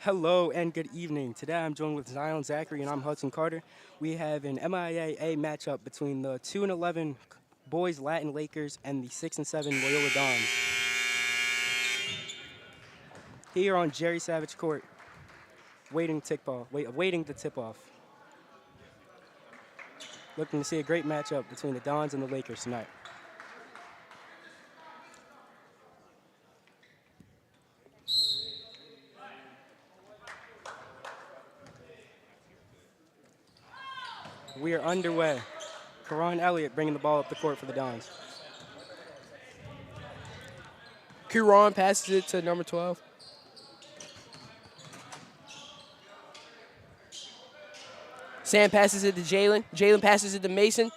Hello and good evening. Today I'm joined with Zion Zachary and I'm Hudson Carter. We have an MIAA matchup between the 2 and 11 boys Latin Lakers and the 6 and 7 Loyola Dons. Here on Jerry Savage Court, awaiting the tip-off. Looking to see a great matchup between the Dons and the Lakers tonight. We are underway. Karan Elliott bringing the ball up the court for the Dons. Kuron passes it to number 12. Sam passes it to Jalen. Jalen passes it to Mason.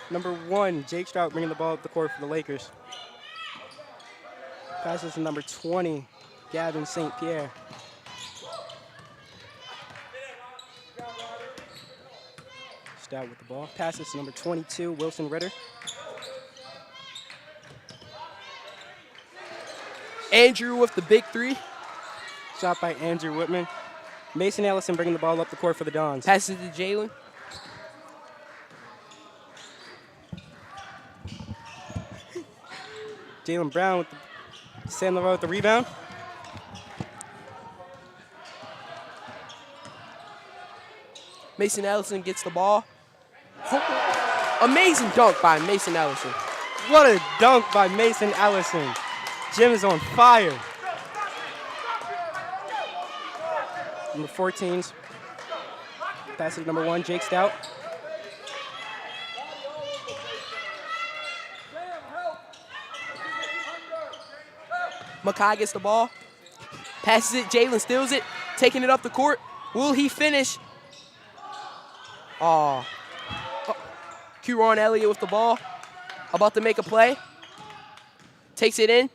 Number 1, Jake Strout bringing the ball up the court for the Lakers. Passes to number 20, Gavin St. Pierre. Stout with the ball. Passes to number 22, Wilson Ritter. Andrew with the big three. Shot by Andrew Whitman. Mason Ellison bringing the ball up the court for the Dons. Passes it to Jalen. Jalen Brown with the San Laurent with the rebound. Mason Ellison gets the ball. Amazing dunk by Mason Ellison. What a dunk by Mason Ellison. Jim is on fire. Number 14's passes to number 1, Jake Stout. Makai gets the ball. Passes it. Jalen steals it. Taking it up the court. Will he finish? Kuron Elliott with the ball. About to make a play. Takes it in.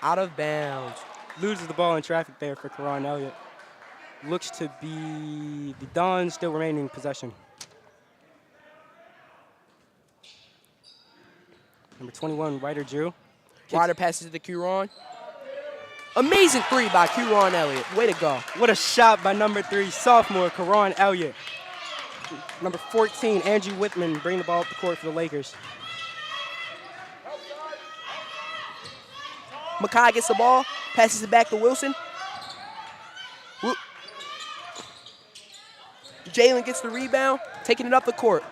Out of bounds. Loses the ball in traffic there for Karan Elliott. Looks to be the Dons still remaining in possession. Number 21, Ryder Drew. Ryder passes it to Kuron. Amazing three by Kuron Elliott. Way to go. What a shot by number 3, sophomore Karan Elliott. Number 14, Andrew Whitman, bringing the ball up the court for the Lakers. Makai gets the ball. Passes it back to Wilson. Jalen gets the rebound. Taking it up the court.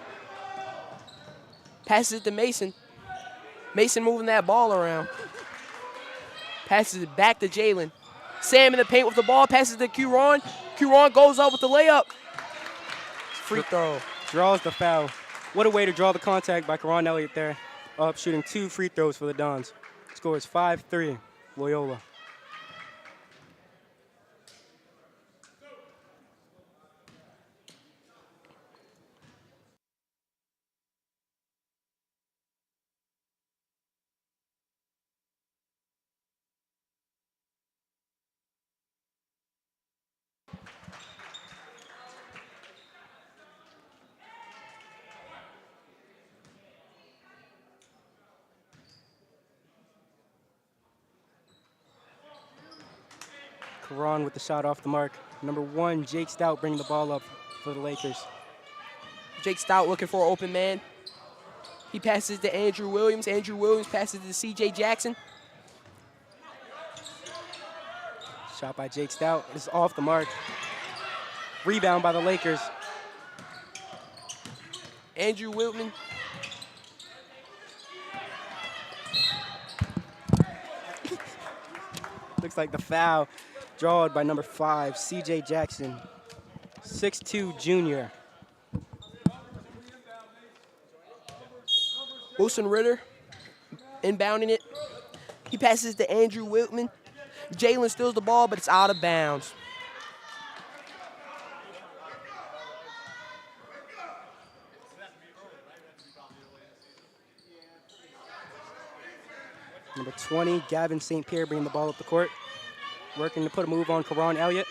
Passes it to Mason. Mason moving that ball around. Passes it back to Jalen. Sam in the paint with the ball. Passes to Kuron. Kuron goes up with the layup. Free throw. Draws the foul. What a way to draw the contact by Karan Elliott there. Up shooting 2 free throws for the Dons. Score is 5-3, Loyola. Karan with the shot off the mark. Number 1, Jake Stout bringing the ball up for the Lakers. Jake Stout looking for an open man. He passes to Andrew Williams. Andrew Williams passes to C.J. Jackson. Shot by Jake Stout is off the mark. Rebound by the Lakers. Andrew Whitman. Looks like the foul drawn by number 5, C.J. Jackson, 6'2" junior. Wilson Ritter inbounding it. He passes to Andrew Whitman. Jalen steals the ball, but it's out of bounds. Number 20, Gavin St. Pierre bringing the ball up the court. Working to put a move on Karan Elliott.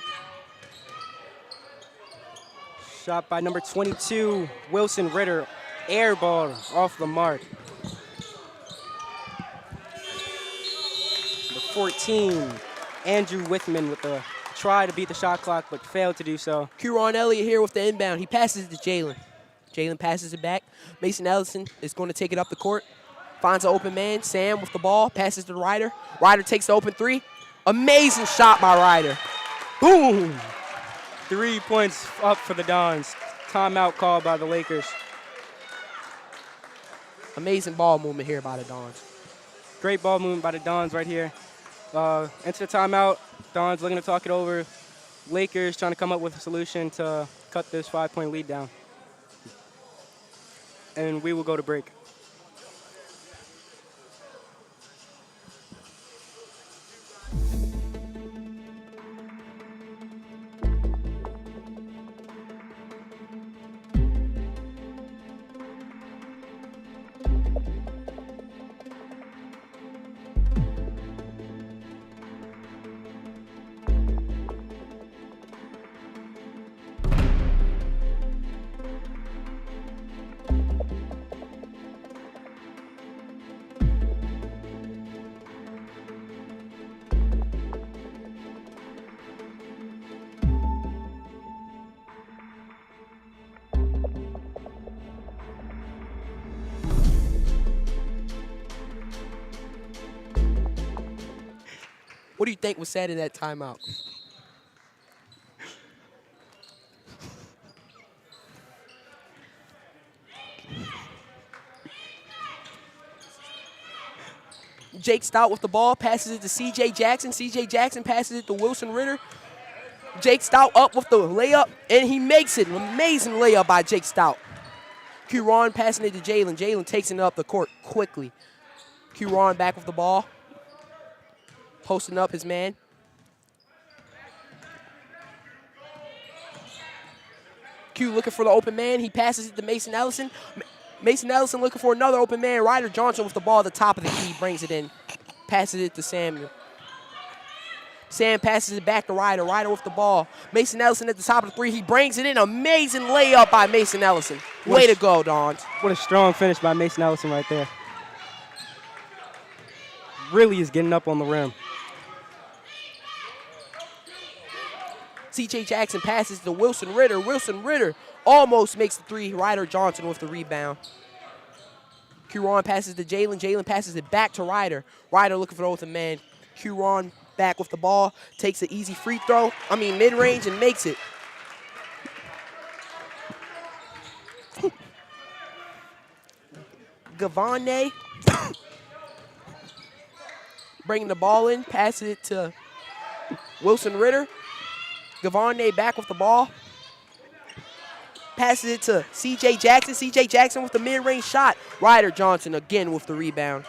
Shot by number 22, Wilson Ritter. Air ball off the mark. 14. Andrew Withman with a try to beat the shot clock, but failed to do so. Q-Ron Elliott here with the inbound. He passes it to Jalen. Jalen passes it back. Mason Ellison is going to take it up the court. Finds an open man. Sam with the ball. Passes to Ryder. Ryder takes the open three. Amazing shot by Ryder. Boom! 3 points up for the Dons. Timeout called by the Lakers. Amazing ball movement here by the Dons. Great ball movement by the Dons right here. Into the timeout. Dons looking to talk it over. Lakers trying to come up with a solution to cut this 5-point lead down. And we will go to break. What do you think was said in that timeout? Jake Stout with the ball, passes it to C.J. Jackson. C.J. Jackson passes it to Wilson Ritter. Jake Stout up with the layup, and he makes it. An amazing layup by Jake Stout. Q-Ron passing it to Jalen. Jalen takes it up the court quickly. Q-Ron back with the ball. Posting up his man. Q looking for the open man. He passes it to Mason Ellison. Mason Ellison looking for another open man. Ryder Johnson with the ball at the top of the key. Brings it in. Passes it to Samuel. Sam passes it back to Ryder. Ryder with the ball. Mason Ellison at the top of the three. He brings it in. Amazing layup by Mason Ellison. Way to go, Dons. What a strong finish by Mason Ellison right there. Really is getting up on the rim. C.J. Jackson passes to Wilson Ritter. Wilson Ritter almost makes the three. Ryder Johnson with the rebound. Q-Ron passes to Jalen. Jalen passes it back to Ryder. Ryder looking for the open man. Q-Ron back with the ball. Takes an easy free throw. Mid-range and makes it. Gavane bringing the ball in. Passes it to Wilson Ritter. Gavane back with the ball. Passes it to C.J. Jackson. C.J. Jackson with the mid-range shot. Ryder Johnson again with the rebound.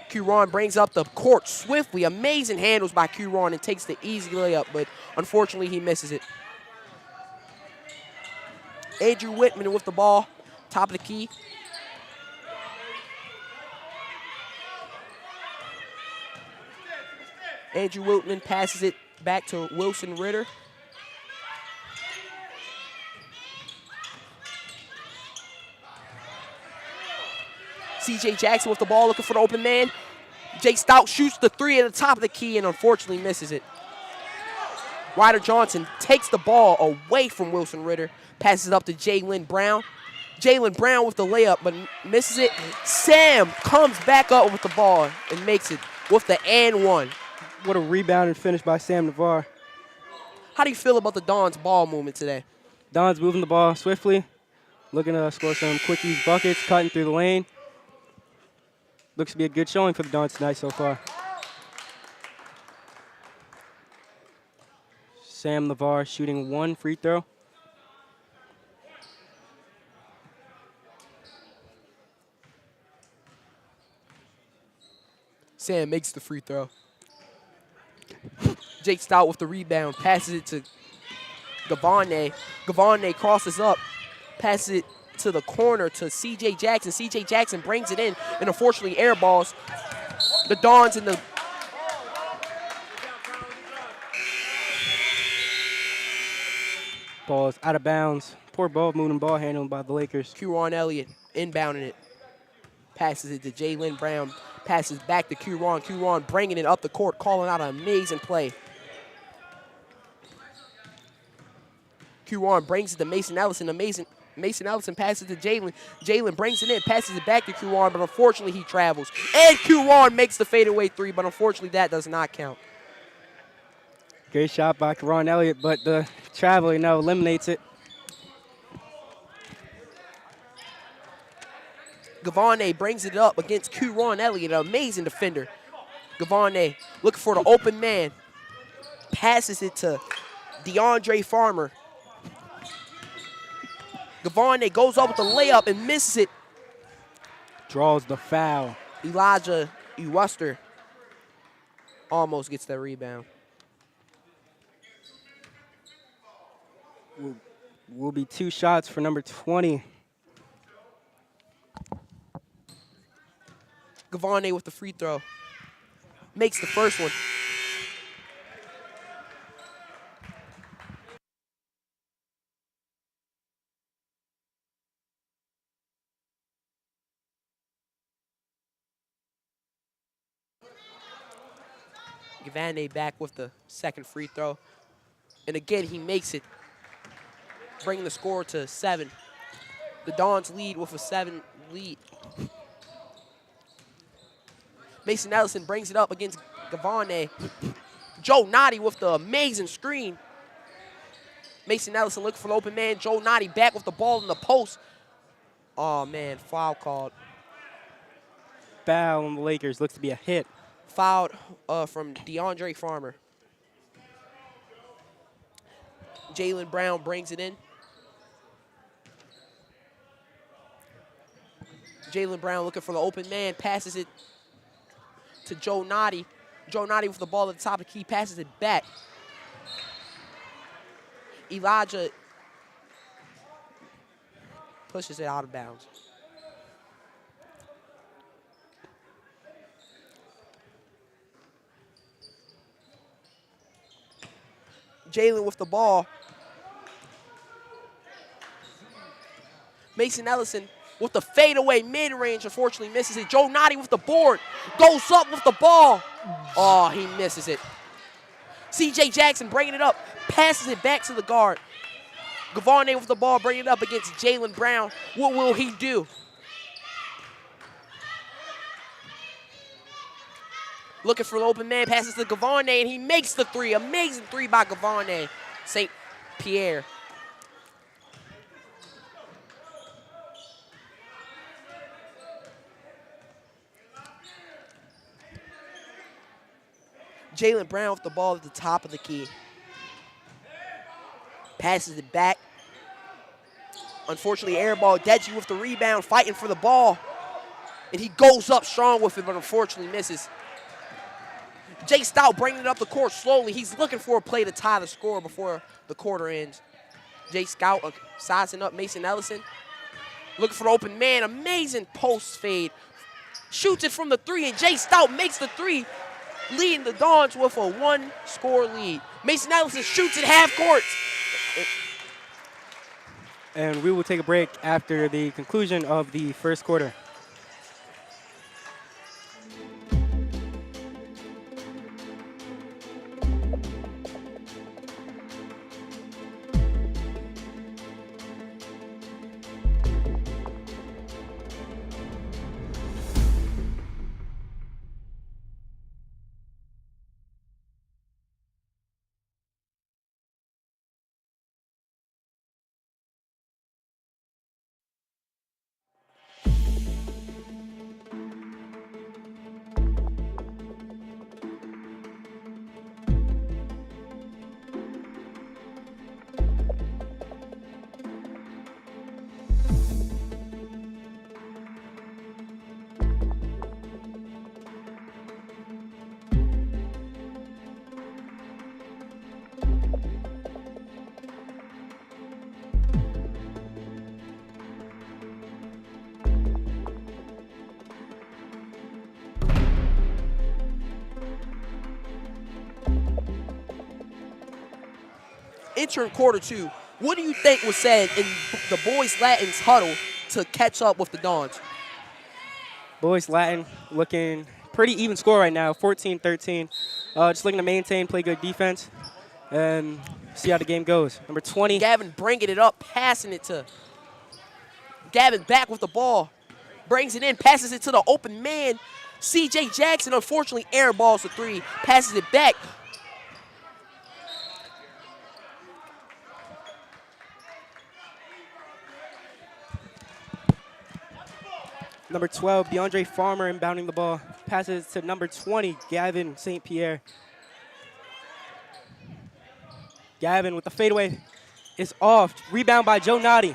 Q-Ron brings up the court swiftly. Amazing handles by Q-Ron and takes the easy layup, but unfortunately he misses it. Andrew Whitman with the ball. Top of the key. Andrew Whitman passes it back to Wilson Ritter. C.J. Jackson with the ball looking for the open man. Jake Stout shoots the three at the top of the key and unfortunately misses it. Ryder Johnson takes the ball away from Wilson Ritter. Passes it up to Jalen Brown. Jalen Brown with the layup but misses it. Sam comes back up with the ball and makes it with the and one. What a rebound and finish by Sam Navarre. How do you feel about the Dons' ball movement today? Dons moving the ball swiftly. Looking to score some quickies, buckets, cutting through the lane. Looks to be a good showing for the Dons tonight so far. Sam Navarre shooting one free throw. Sam makes the free throw. Jake Stout with the rebound. Passes it to Gavane. Gavane crosses up. Passes it to the corner to C.J. Jackson. C.J. Jackson brings it in and unfortunately airballs. The Dons in the Ball is out of bounds. Poor ball moving, ball handling by the Lakers. Q-Ron Elliott inbounding it. Passes it to Jalen Brown. Passes back to Q-Ron. Q-Ron bringing it up the court, calling out an amazing play. Q-Ron brings it to Mason Ellison. Mason Ellison passes to Jalen. Jalen brings it in, passes it back to Q-Ron, but unfortunately he travels. And Q-Ron makes the fadeaway three, but unfortunately that does not count. Great shot by Ron Elliott, but the travel, eliminates it. Gavane brings it up against Q-Ron Elliott, an amazing defender. Gavane looking for the open man. Passes it to DeAndre Farmer. Gavane goes up with the layup and misses it. Draws the foul. Elijah Ewuster almost gets that rebound. Will be 2 shots for number 20. Gavane with the free throw. Makes the first one. Gavane back with the second free throw. And again, he makes it, bringing the score to 7. The Dons lead with a 7 lead. Mason Ellison brings it up against Gavane. Joe Noddy with the amazing screen. Mason Ellison looking for the open man. Joe Noddy back with the ball in the post. Oh, man, foul called. Foul on the Lakers. Looks to be a hit. Fouled from DeAndre Farmer. Jalen Brown brings it in. Jalen Brown looking for the open man. Passes it to Joe Noddy. Joe Noddy with the ball at the top of the key. Passes it back. Elijah pushes it out of bounds. Jalen with the ball. Mason Ellison with the fadeaway mid-range, unfortunately misses it. Joe Noddy with the board, goes up with the ball. Oh, he misses it. C.J. Jackson bringing it up, passes it back to the guard. Gavane with the ball, bringing it up against Jalen Brown. What will he do? Looking for the open man, passes to Gavane, and he makes the three. Amazing three by Gavane St. Pierre. Jalen Brown with the ball at the top of the key. Passes it back. Unfortunately, air ball. Deji with the rebound, fighting for the ball. And he goes up strong with it, but unfortunately misses. Jay Stout bringing it up the court slowly. He's looking for a play to tie the score before the quarter ends. Jay Stout sizing up Mason Ellison. Looking for the open man. Amazing post fade. Shoots it from the three, and Jay Stout makes the three, leading the Dons with a 1-score lead. Mason Ellison shoots at half court. And we will take a break after the conclusion of the first quarter. Entering quarter two, what do you think was said in the boys Latin's huddle to catch up with the Dons? Boys Latin looking pretty even score right now, 14-13. Just looking to maintain, play good defense, and see how the game goes. Number 20. Gavin bringing it up, passing it to Gavin back with the ball. Brings it in, passes it to the open man. C.J. Jackson, unfortunately, air balls the three, passes it back. Number 12, DeAndre Farmer inbounding the ball. Passes to number 20, Gavin St. Pierre. Gavin with the fadeaway is off. Rebound by Joe Noddy.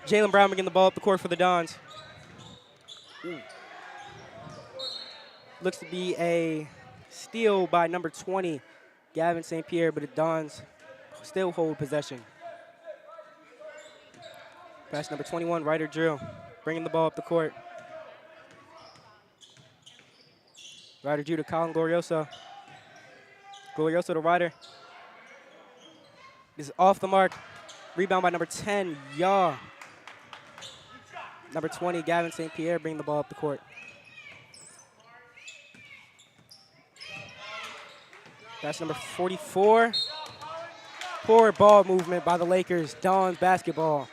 Jalen Brown bringing the ball up the court for the Dons. Ooh. Looks to be a steal by number 20, Gavin St. Pierre, but the Dons still hold possession. Pass number 21, Ryder Drill, bringing the ball up the court. Ryder Drew to Colin Glorioso. Glorioso to Ryder. Is off the mark. Rebound by number 10, Yaw. Number 20, Gavin St. Pierre, bringing the ball up the court. That's number 44. Poor ball movement by the Lakers. Dons basketball.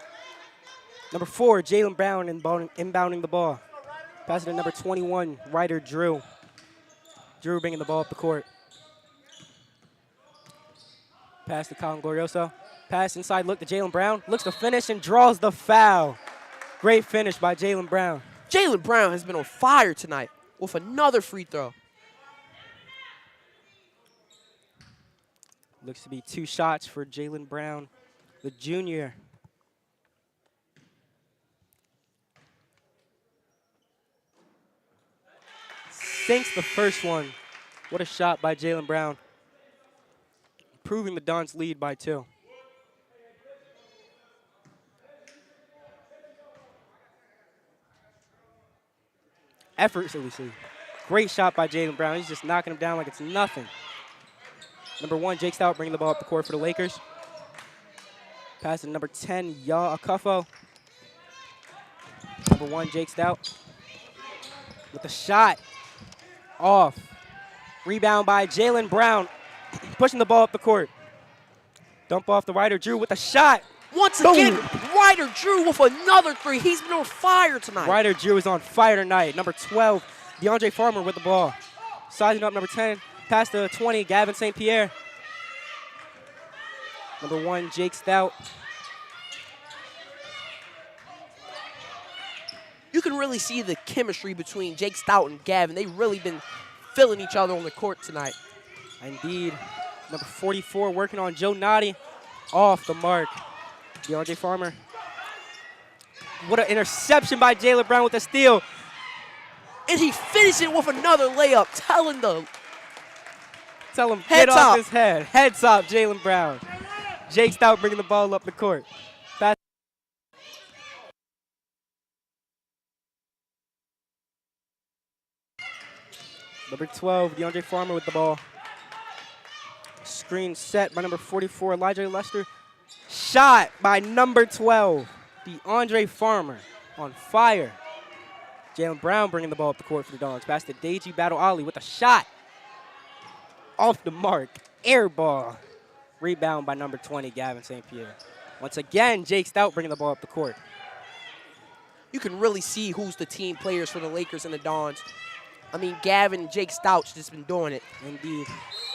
Number 4, Jalen Brown inbounding the ball. Passing to number 21, Ryder Drew. Drew bringing the ball up the court. Pass to Colin Glorioso. Pass inside, look to Jalen Brown. Looks to finish and draws the foul. Great finish by Jalen Brown. Jalen Brown has been on fire tonight with another free throw. Looks to be 2 shots for Jalen Brown, the junior. Sinks the first one. What a shot by Jalen Brown. Improving the Dons' lead by 2. Effortlessly. Great shot by Jalen Brown. He's just knocking him down like it's nothing. Number 1, Jake Stout bringing the ball up the court for the Lakers. Pass to number 10, Yaw Akufo. Number 1, Jake Stout. With the shot. Off. Rebound by Jalen Brown. Pushing the ball up the court. Dump off the Ryder Drew with a shot. Once again, Ryder Drew with another three. He's been on fire tonight. Ryder Drew is on fire tonight. Number 12, DeAndre Farmer with the ball. Sizing up number 10. Pass to 20, Gavin St. Pierre. Number 1, Jake Stout. You can really see the chemistry between Jake Stout and Gavin. They've really been filling each other on the court tonight. Indeed. Number 44 working on Joe Noddy. Off the mark. DeAndre Farmer. What an interception by Jalen Brown with a steal. And he finished it with another layup, Tell him, Heads get off up. his head. Heads up, Jalen Brown. Jake Stout bringing the ball up the court. Pass. Number 12, DeAndre Farmer with the ball. Screen set by number 44, Elijah Lester. Shot by number 12, DeAndre Farmer. On fire. Jalen Brown bringing the ball up the court for the Dons. Pass to Deji Battle Ali with a shot. Off the mark. Air ball. Rebound by number 20, Gavin St. Pierre. Once again, Jake Stout bringing the ball up the court. You can really see who's the team players for the Lakers and the Dons. I mean, Gavin and Jake Stout's just been doing it. Indeed.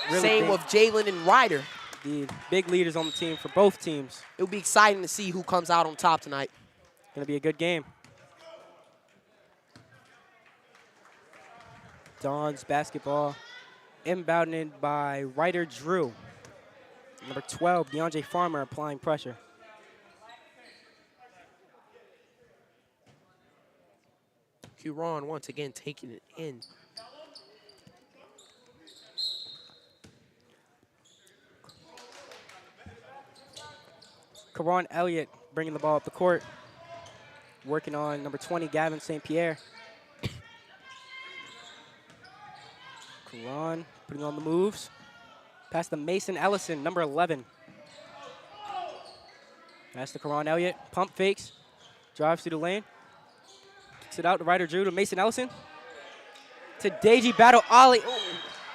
Really Same big. with Jalen and Ryder. Indeed. Big leaders on the team for both teams. It'll be exciting to see who comes out on top tonight. Going to be a good game. Dons basketball inbounded by Ryder Drew. Number 12, DeAndre Farmer applying pressure. Huron once again taking it in. Karan Elliott bringing the ball up the court. Working on number 20, Gavin St. Pierre. Karan putting on the moves. Pass to Mason Ellison, number 11. Pass to Karan Elliott. Pump fakes. Drives through the lane. Kicks it out to Ryder Drew to Mason Ellison. to Deji Battle Ollie.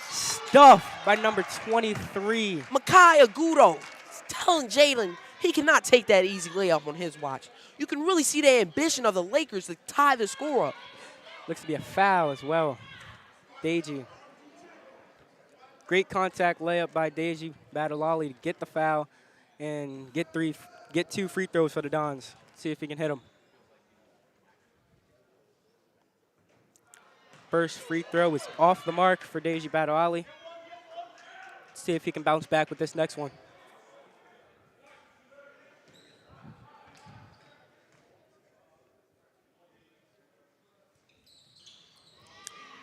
Stuffed by number 23. Makai Agudo telling Jalen he cannot take that easy layup on his watch. You can really see the ambition of the Lakers to tie the score up. Looks to be a foul as well. Deji. Great contact layup by Deji Battle Ollie to get the foul and get 2 free throws for the Dons. See if he can hit them. First free throw is off the mark for Deji Battle Ollie. See if he can bounce back with this next one.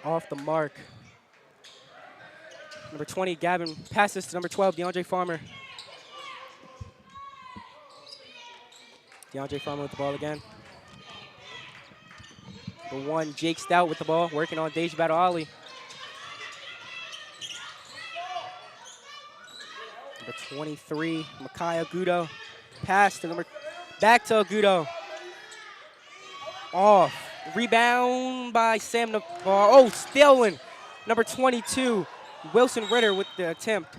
Off the mark. Number 20, Gavin, passes to number 12, DeAndre Farmer. DeAndre Farmer with the ball again. The 1, Jake Stout with the ball, working on Deji Battle Ollie. Number 23, Makai Agudo. Pass to back to Agudo. Off. Rebound by Sam Navar. Oh, stolen. Number 22, Wilson Ritter with the attempt.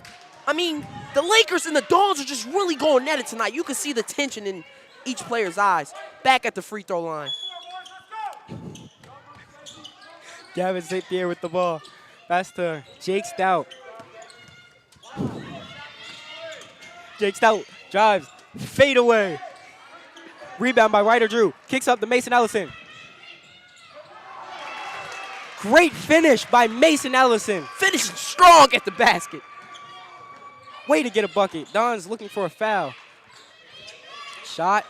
I mean, the Lakers and the Dons are just really going at it tonight. You can see the tension in each player's eyes. Back at the free throw line. Gavin St. Pierre with the ball. Pass to Jake Stout. Jake Stout drives, fade away. Rebound by Ryder Drew. Kicks up to Mason Ellison. Great finish by Mason Ellison. Finishing strong at the basket. Way to get a bucket. Don's looking for a foul. Shot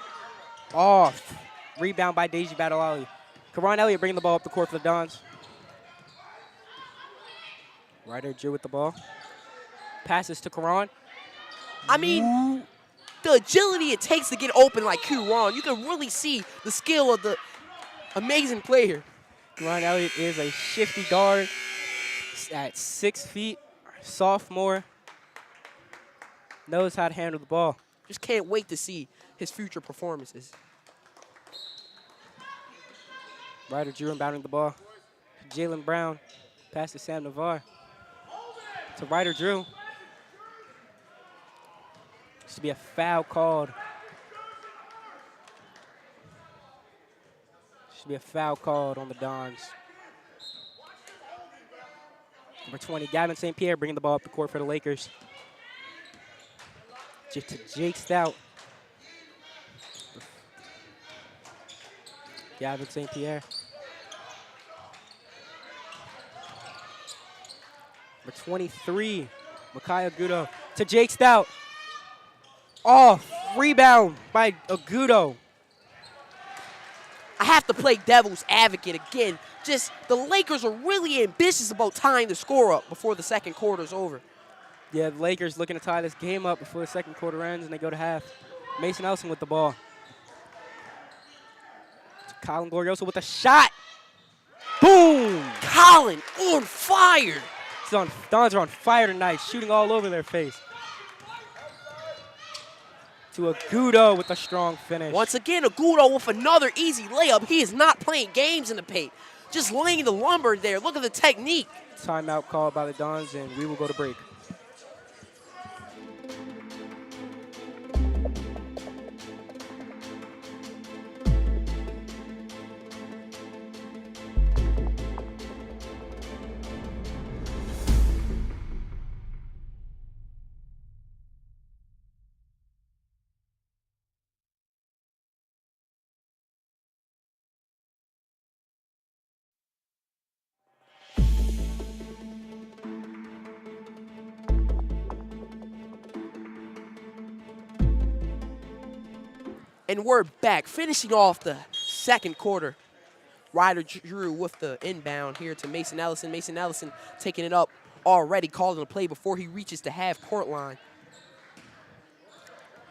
off. Rebound by Deji Battle Ollie. Karan Elliott bringing the ball up the court for the Dons. Ryder Drew with the ball. Passes to Karan. I mean, the agility it takes to get open like Q-Ron, you can really see the skill of the amazing player. Karan Elliott is a shifty guard at 6 feet, sophomore. Knows how to handle the ball. Just can't wait to see his future performances. Ryder Drew inbounding the ball. Jalen Brown. Pass to Sam Navar. To Ryder Drew. This to be a foul called. Should be a foul called on the Dons. Number 20, Gavin St. Pierre bringing the ball up the court for the Lakers. To Jake Stout. Gavin St. Pierre. Number 23, Makai Agudo. To Jake Stout. Off. Rebound by Agudo. I have to play devil's advocate again. Just the Lakers are really ambitious about tying the score up before the second quarter's over. Yeah, the Lakers looking to tie this game up before the second quarter ends and they go to half. Mason Ellison with the ball. Colin Glorioso with a shot. Boom! Colin on fire. Dons are on fire tonight, shooting all over their face. To Agudo with a strong finish. Once again, Agudo with another easy layup. He is not playing games in the paint. Just laying the lumber there. Look at the technique. Timeout called by the Dons, and we will go to break. And we're back, finishing off the second quarter. Ryder Drew with the inbound here to Mason Ellison. Mason Ellison taking it up already, calling a play before he reaches the half-court line.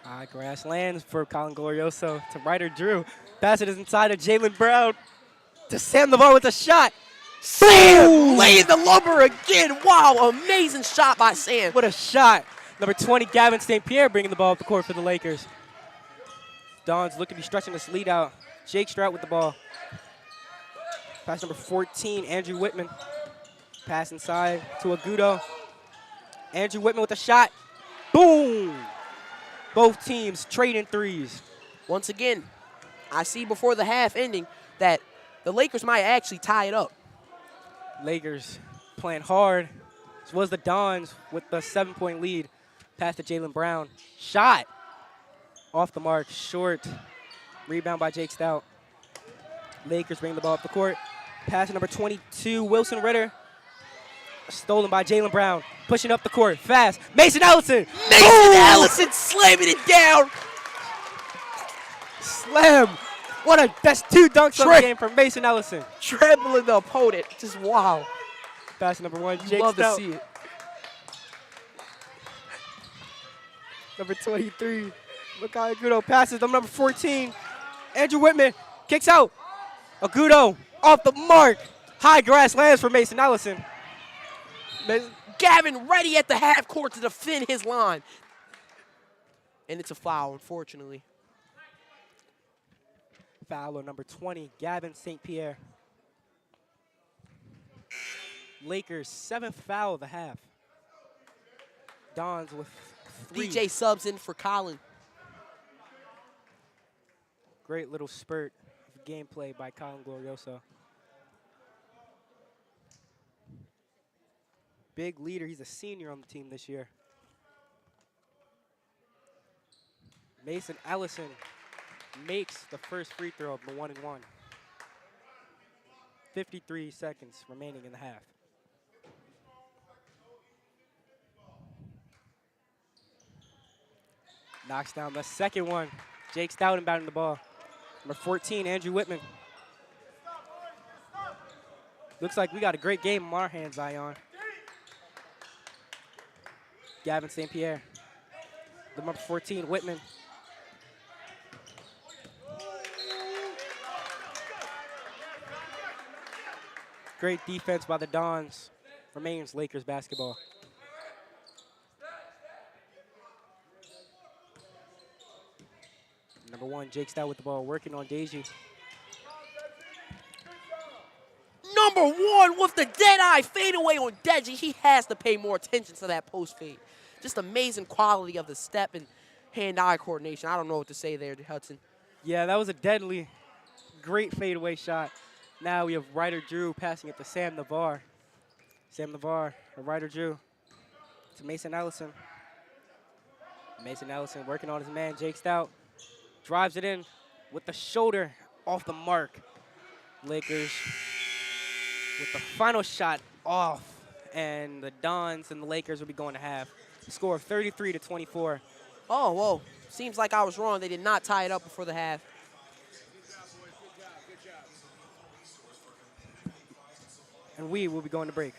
High grass lands for Colin Glorioso to Ryder Drew. Pass it is inside to Jalen Brown. To Sam Navar with a shot. Sam laying the lumber again. Wow, amazing shot by Sam. What a shot. Number 20, Gavin St. Pierre bringing the ball up the court for the Lakers. Dons looking to be stretching this lead out. Jake Strout with the ball. Pass number 14, Andrew Whitman. Pass inside to Agudo. Andrew Whitman with a shot. Boom! Both teams trading threes. Once again, I see before the half ending that the Lakers might actually tie it up. Lakers playing hard, as was the Dons with the 7-point lead. Pass to Jaylen Brown. Shot off the mark, short. Rebound by Jake Stout. Lakers bring the ball up the court. Pass to number 22, Wilson Ritter. Stolen by Jaylen Brown. Pushing up the court, fast. Mason Ellison. Mason Ellison slamming it down. Slam. That's 2 dunks on the game from Mason Ellison. Trampling the opponent. Just wow. Pass to number 1, You Jake love Stout. to see it. Number 23, Makai Agudo passes to number 14. Andrew Whitman kicks out. Agudo off the mark. High grass lands for Mason Ellison. Gavin ready at the half court to defend his line. And it's a foul, unfortunately. Foul on number 20, Gavin St. Pierre. Lakers 7th foul of the half. Dons with 3. DJ subs in for Colin. Great little spurt of gameplay by Colin Glorioso. Big leader. He's a senior on the team this year. Mason Ellison makes the first free throw of the 1-1. 53 seconds remaining in the half. Knocks down the second one. Jake Stout inbounding the ball. Number 14, Andrew Whitman. Looks like we got a great game on our hands, Zion. Gavin St. Pierre. The number 14, Whitman. Great defense by the Dons. Remains Lakers basketball. Number 1, Jake Stout with the ball, working on Deji. Number 1 with the dead-eye fadeaway on Deji. He has to pay more attention to that post fade. Just amazing quality of the step and hand-eye coordination. I don't know what to say there, Hudson. Yeah, that was a deadly, great fadeaway shot. Now we have Ryder Drew passing it to Sam Navarre. Sam Navarre, or Ryder Drew, to Mason Ellison. Mason Ellison working on his man, Jake Stout. Drives it in with the shoulder off the mark. Lakers with the final shot off, and the Dons and the Lakers will be going to half. Score of 33-24. Oh, whoa. Seems like I was wrong. They did not tie it up before the half. And we will be going to break.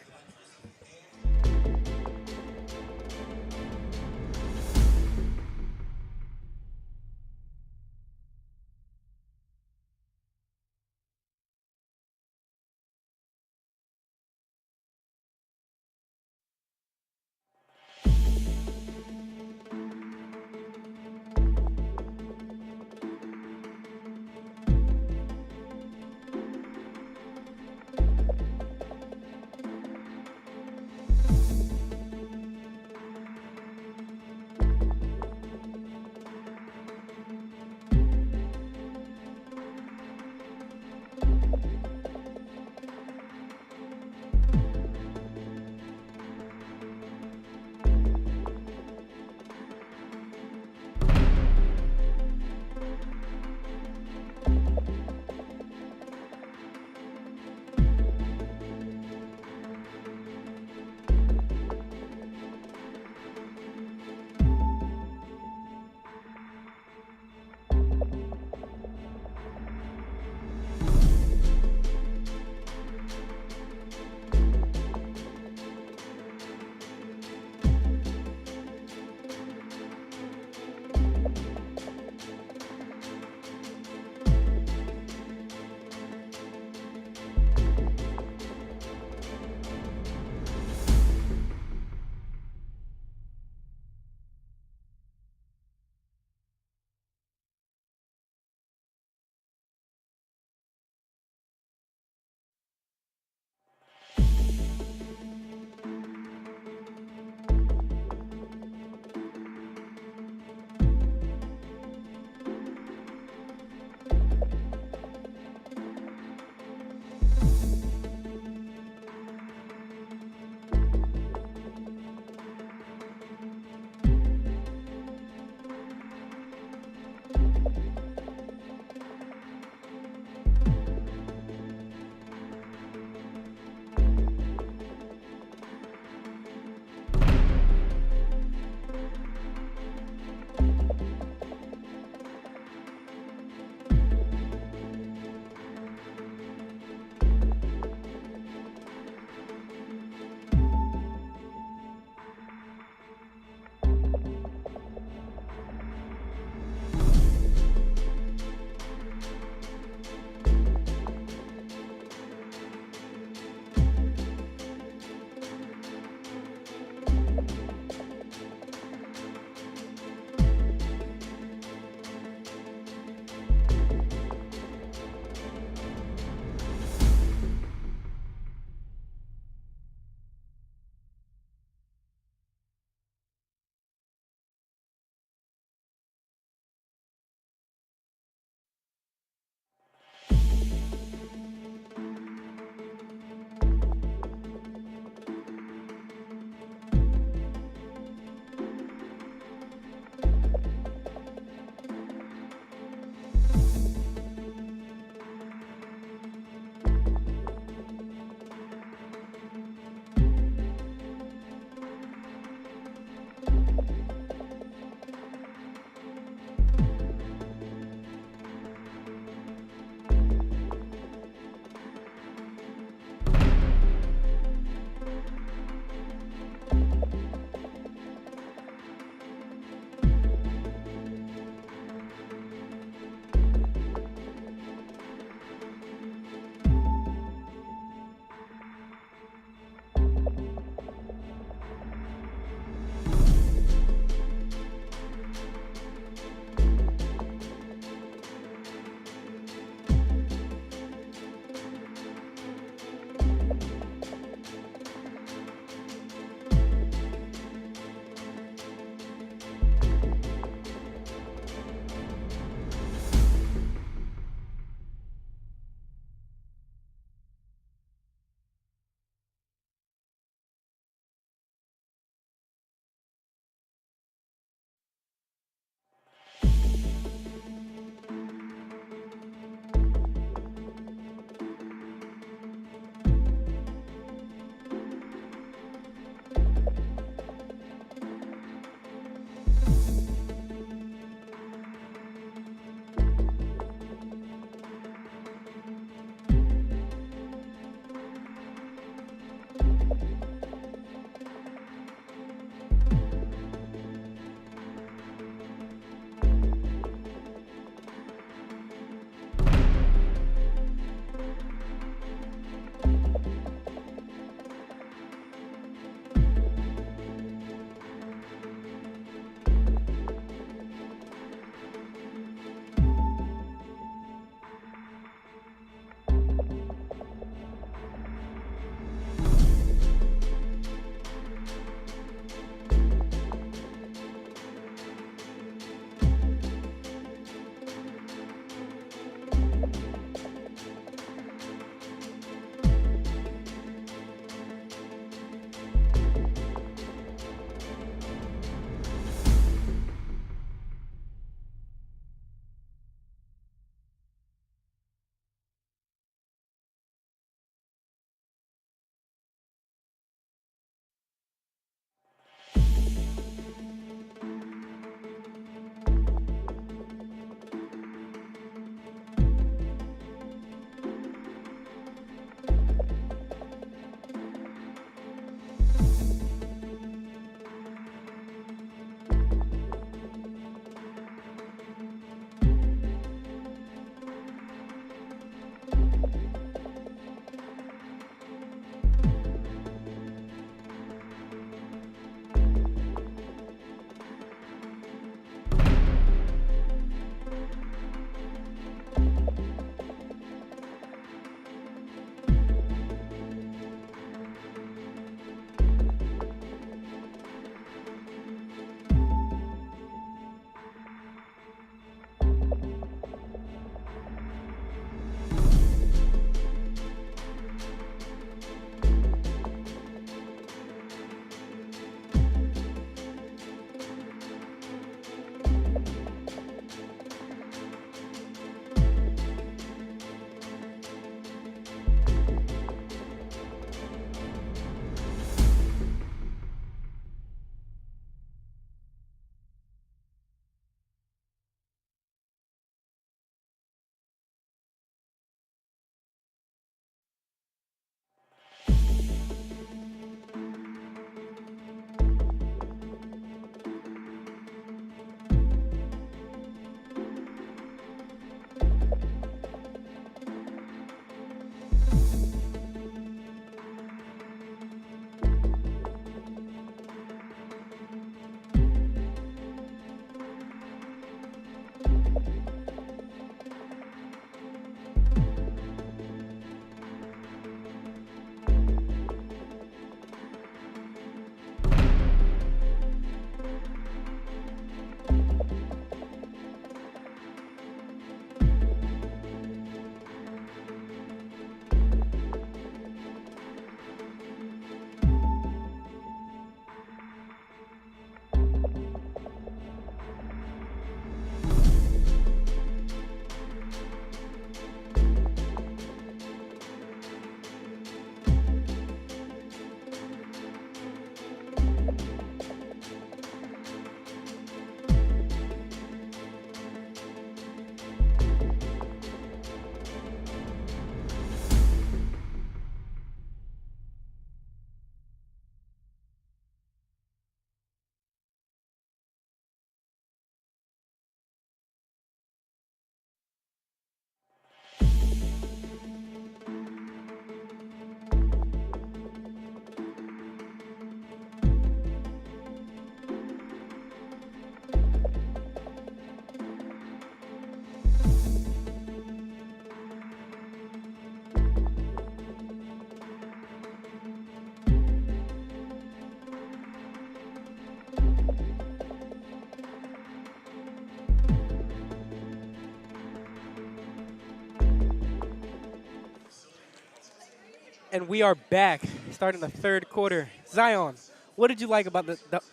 And we are back, starting the third quarter. Zion, what did you like about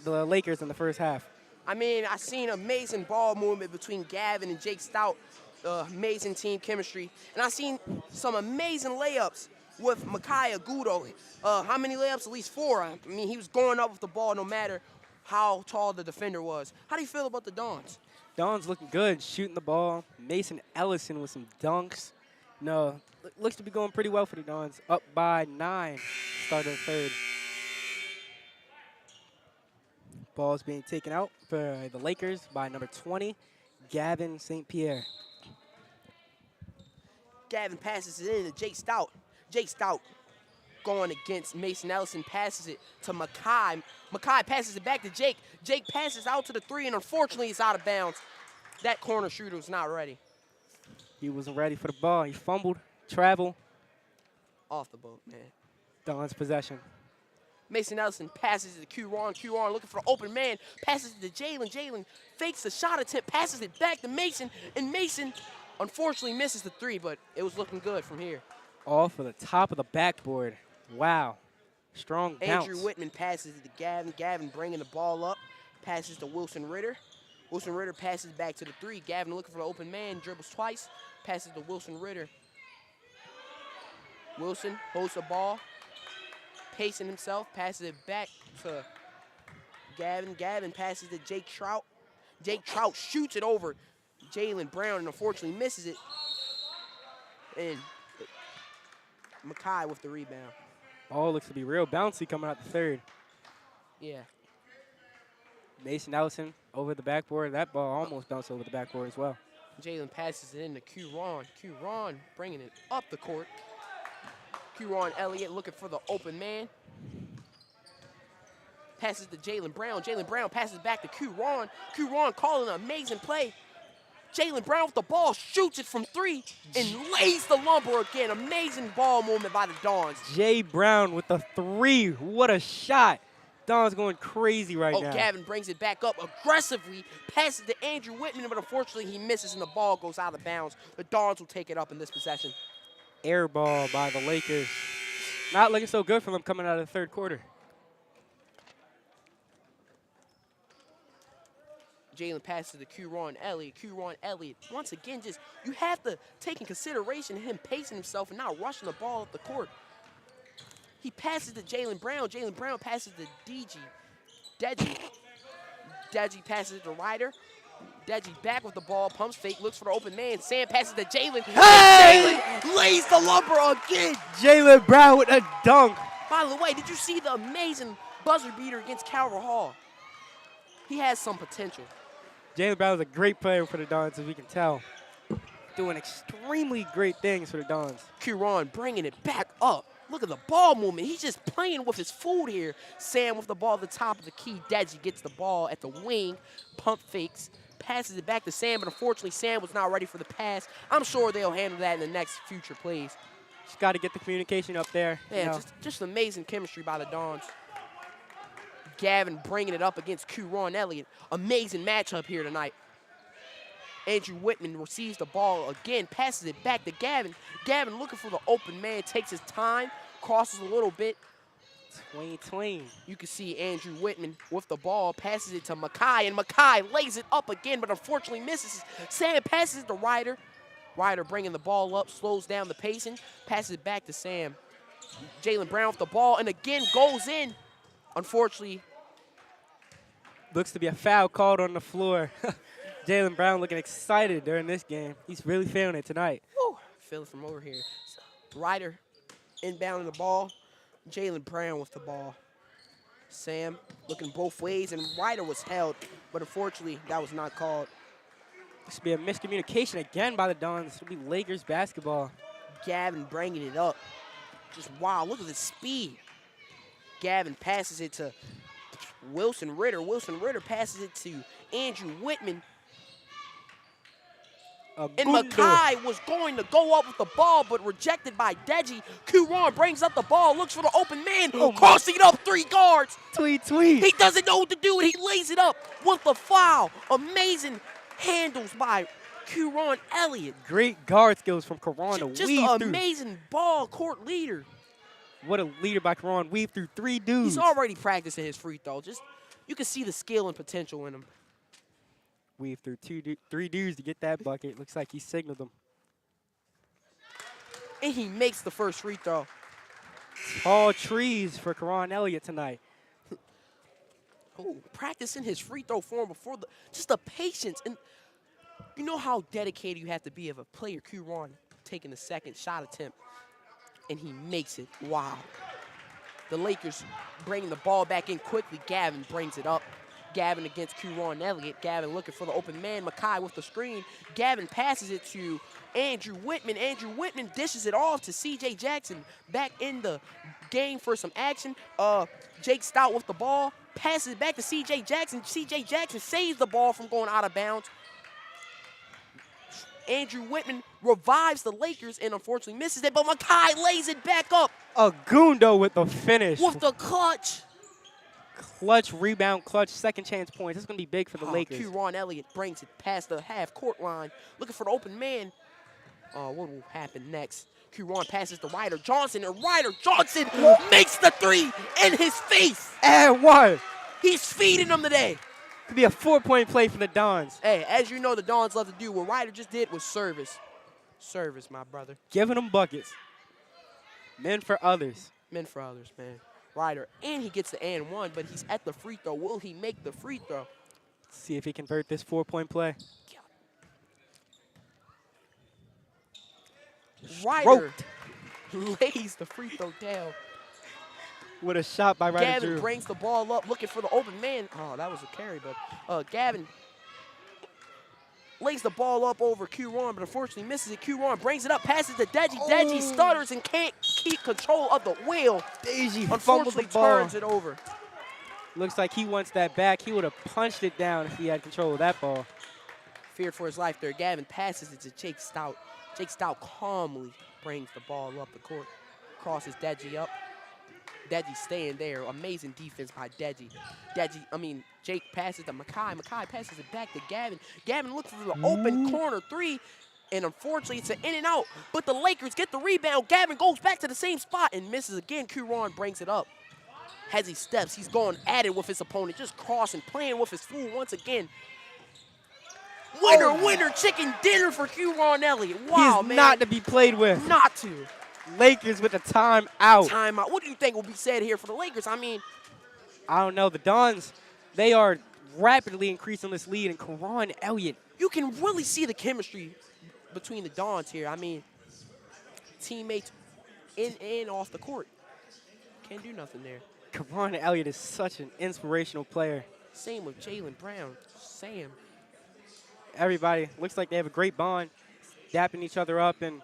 the Lakers in the first half? I mean, I seen amazing ball movement between Gavin and Jake Stout, amazing team chemistry, and I seen some amazing layups with Micaiah Gudo. How many layups? At least 4. I mean, he was going up with the ball no matter how tall the defender was. How do you feel about the Dons? Don's looking good, shooting the ball. Mason Ellison with some dunks. No, looks to be going pretty well for the Dons. Up by 9, start of the third. Ball's being taken out for the Lakers by number 20, Gavin St. Pierre. Gavin passes it in to Jake Stout. Jake Stout going against Mason Ellison, passes it to Makai. Makai passes it back to Jake. Jake passes out to the 3, and unfortunately it's out of bounds. That corner shooter was not ready. He wasn't ready for the ball. He fumbled, travel. Off the boat, man. Don's possession. Mason Ellison passes it to Q-Ron. Q-Ron looking for an open man. Passes it to Jalen. Jalen fakes the shot attempt, passes it back to Mason. And Mason, unfortunately, misses the 3, but it was looking good from here. All for the top of the backboard. Wow. Strong bounce. Andrew Whitman passes it to Gavin. Gavin bringing the ball up. Passes to Wilson Ritter. Wilson Ritter passes back to the 3. Gavin looking for the open man. Dribbles twice. Passes to Wilson Ritter. Wilson holds the ball. Pacing himself, passes it back to Gavin. Gavin passes to Jake Trout. Jake Trout shoots it over Jalen Brown and unfortunately misses it. And Makai with the rebound. Ball looks to be real bouncy coming out the third. Yeah. Mason Ellison over the backboard. That ball almost bounced over the backboard as well. Jalen passes it in to Q-Ron. Q-Ron bringing it up the court. Q-Ron Elliott looking for the open man. Passes to Jalen Brown. Jalen Brown passes back to Q-Ron. Q-Ron calling an amazing play. Jalen Brown with the ball, shoots it from 3 and lays the lumber again. Amazing ball movement by the Dons. Jay Brown with the 3. What a shot. Don's going crazy right now. Gavin brings it back up aggressively, passes to Andrew Whitman, but unfortunately he misses and the ball goes out of bounds. The Dons will take it up in this possession. Air ball by the Lakers. Not looking so good for them coming out of the third quarter. Jalen passes to Q-Ron Elliott. Q-Ron Elliott, once again, just you have to take in consideration him pacing himself and not rushing the ball up the court. He passes to Jalen Brown. Jalen Brown passes to Deji. Deji passes it to Ryder. Deji back with the ball, pumps fake, looks for the open man. Sam passes to Jalen. Hey! Jalen lays the lumber again. Jalen Brown with a dunk. By the way, did you see the amazing buzzer beater against Calvert Hall? He has some potential. Jalen Brown is a great player for the Dons, as we can tell. Doing extremely great things for the Dons. Q-Ron bringing it back up. Look at the ball movement. He's just playing with his food here. Sam with the ball at the top of the key. Deji gets the ball at the wing. Pump fakes. Passes it back to Sam, but unfortunately Sam was not ready for the pass. I'm sure they'll handle that in the next future plays. Just got to get the communication up there. Yeah, just amazing chemistry by the Dons. Gavin bringing it up against Q-Ron Elliott. Amazing matchup here tonight. Andrew Whitman receives the ball again, passes it back to Gavin. Gavin looking for the open man, takes his time, crosses a little bit. Tween. You can see Andrew Whitman with the ball, passes it to Makai, and Makai lays it up again, but unfortunately misses. Sam passes it to Ryder. Ryder bringing the ball up, slows down the pacing, passes it back to Sam. Jalen Brown with the ball, and again goes in. Unfortunately. Looks to be a foul called on the floor. Jalen Brown looking excited during this game. He's really feeling it tonight. Woo. Feel it from over here. Ryder inbounding the ball. Jalen Brown with the ball. Sam looking both ways, and Ryder was held, but unfortunately that was not called. This should be a miscommunication again by the Dons. This will be Lakers basketball. Gavin bringing it up. Just wow, look at the speed. Gavin passes it to Wilson Ritter. Wilson Ritter passes it to Andrew Whitman. And Makai was going to go up with the ball, but rejected by Deji. Q-Ron brings up the ball, looks for the open man, crossing it up 3 guards. Tweet. He doesn't know what to do, and he lays it up with the foul. Amazing handles by Q-Ron Elliott. Great guard skills from Karan to weave Just an amazing ball court leader. What a leader by Karan. Weave through 3 dudes. He's already practicing his free throw. You can see the skill and potential in him. Weave through 3 dudes to get that bucket. Looks like he signaled them. And he makes the first free throw. Tall trees for Karan Elliott tonight. Oh, practicing his free throw form before just the patience. And you know how dedicated you have to be of a player, Karan, taking the second shot attempt. And he makes it. Wow. The Lakers bringing the ball back in quickly. Gavin brings it up. Gavin against Karan Elliott. Gavin looking for the open man. Makai with the screen. Gavin passes it to Andrew Whitman. Andrew Whitman dishes it off to C.J. Jackson. Back in the game for some action. Jake Stout with the ball. Passes it back to C.J. Jackson. C.J. Jackson saves the ball from going out of bounds. Andrew Whitman revives the Lakers and unfortunately misses it, but Makai lays it back up. Agundo with the finish. With the clutch. Clutch rebound, clutch second chance points. This is going to be big for the Lakers. Karan Elliott brings it past the half-court line, looking for the open man. What will happen next? Karan passes to Ryder Johnson, and Ryder Johnson makes the 3 in his face. And 1. He's feeding them today. Could be a 4-point play for the Dons. Hey, as you know, the Dons love to do. What Ryder just did was service. Service, my brother. Giving them buckets. Men for others. Men for others, man. Ryder, and he gets the and 1, but he's at the free throw. Will he make the free throw? See if he convert this 4-point play. Ryder lays the free throw down. With a shot by Ryder Gavin Drew. brings the ball up, looking for the open man. Oh, that was a carry, but Gavin lays the ball up over Karan, but unfortunately misses it. Karan brings it up, passes to Deji. Deji stutters and can't keep control of the wheel. Deji Unfortunately turns it over. Looks like he wants that back. He would have punched it down if he had control of that ball. Feared for his life there. Gavin passes it to Jake Stout. Jake Stout calmly brings the ball up the court. Crosses Deji up. Deji staying there. Amazing defense by Deji. Jake passes to Makai. Makai passes it back to Gavin. Gavin looks for the open corner 3, and unfortunately it's an in and out. But the Lakers get the rebound. Gavin goes back to the same spot and misses again. Karan brings it up. As he steps, he's going at it with his opponent, just crossing, playing with his fool once again. Winner, chicken dinner for Karan Elliott. Wow, He's man. not to be played with. Not to. Lakers with a timeout. Timeout. What do you think will be said here for the Lakers? I don't know. The Dons, they are rapidly increasing this lead, and Karan Elliott. You can really see the chemistry between the Dons here. Teammates in and off the court. Can't do nothing there. Karan Elliott is such an inspirational player. Same with Jaylen Brown. Sam. Everybody looks like they have a great bond, dapping each other up and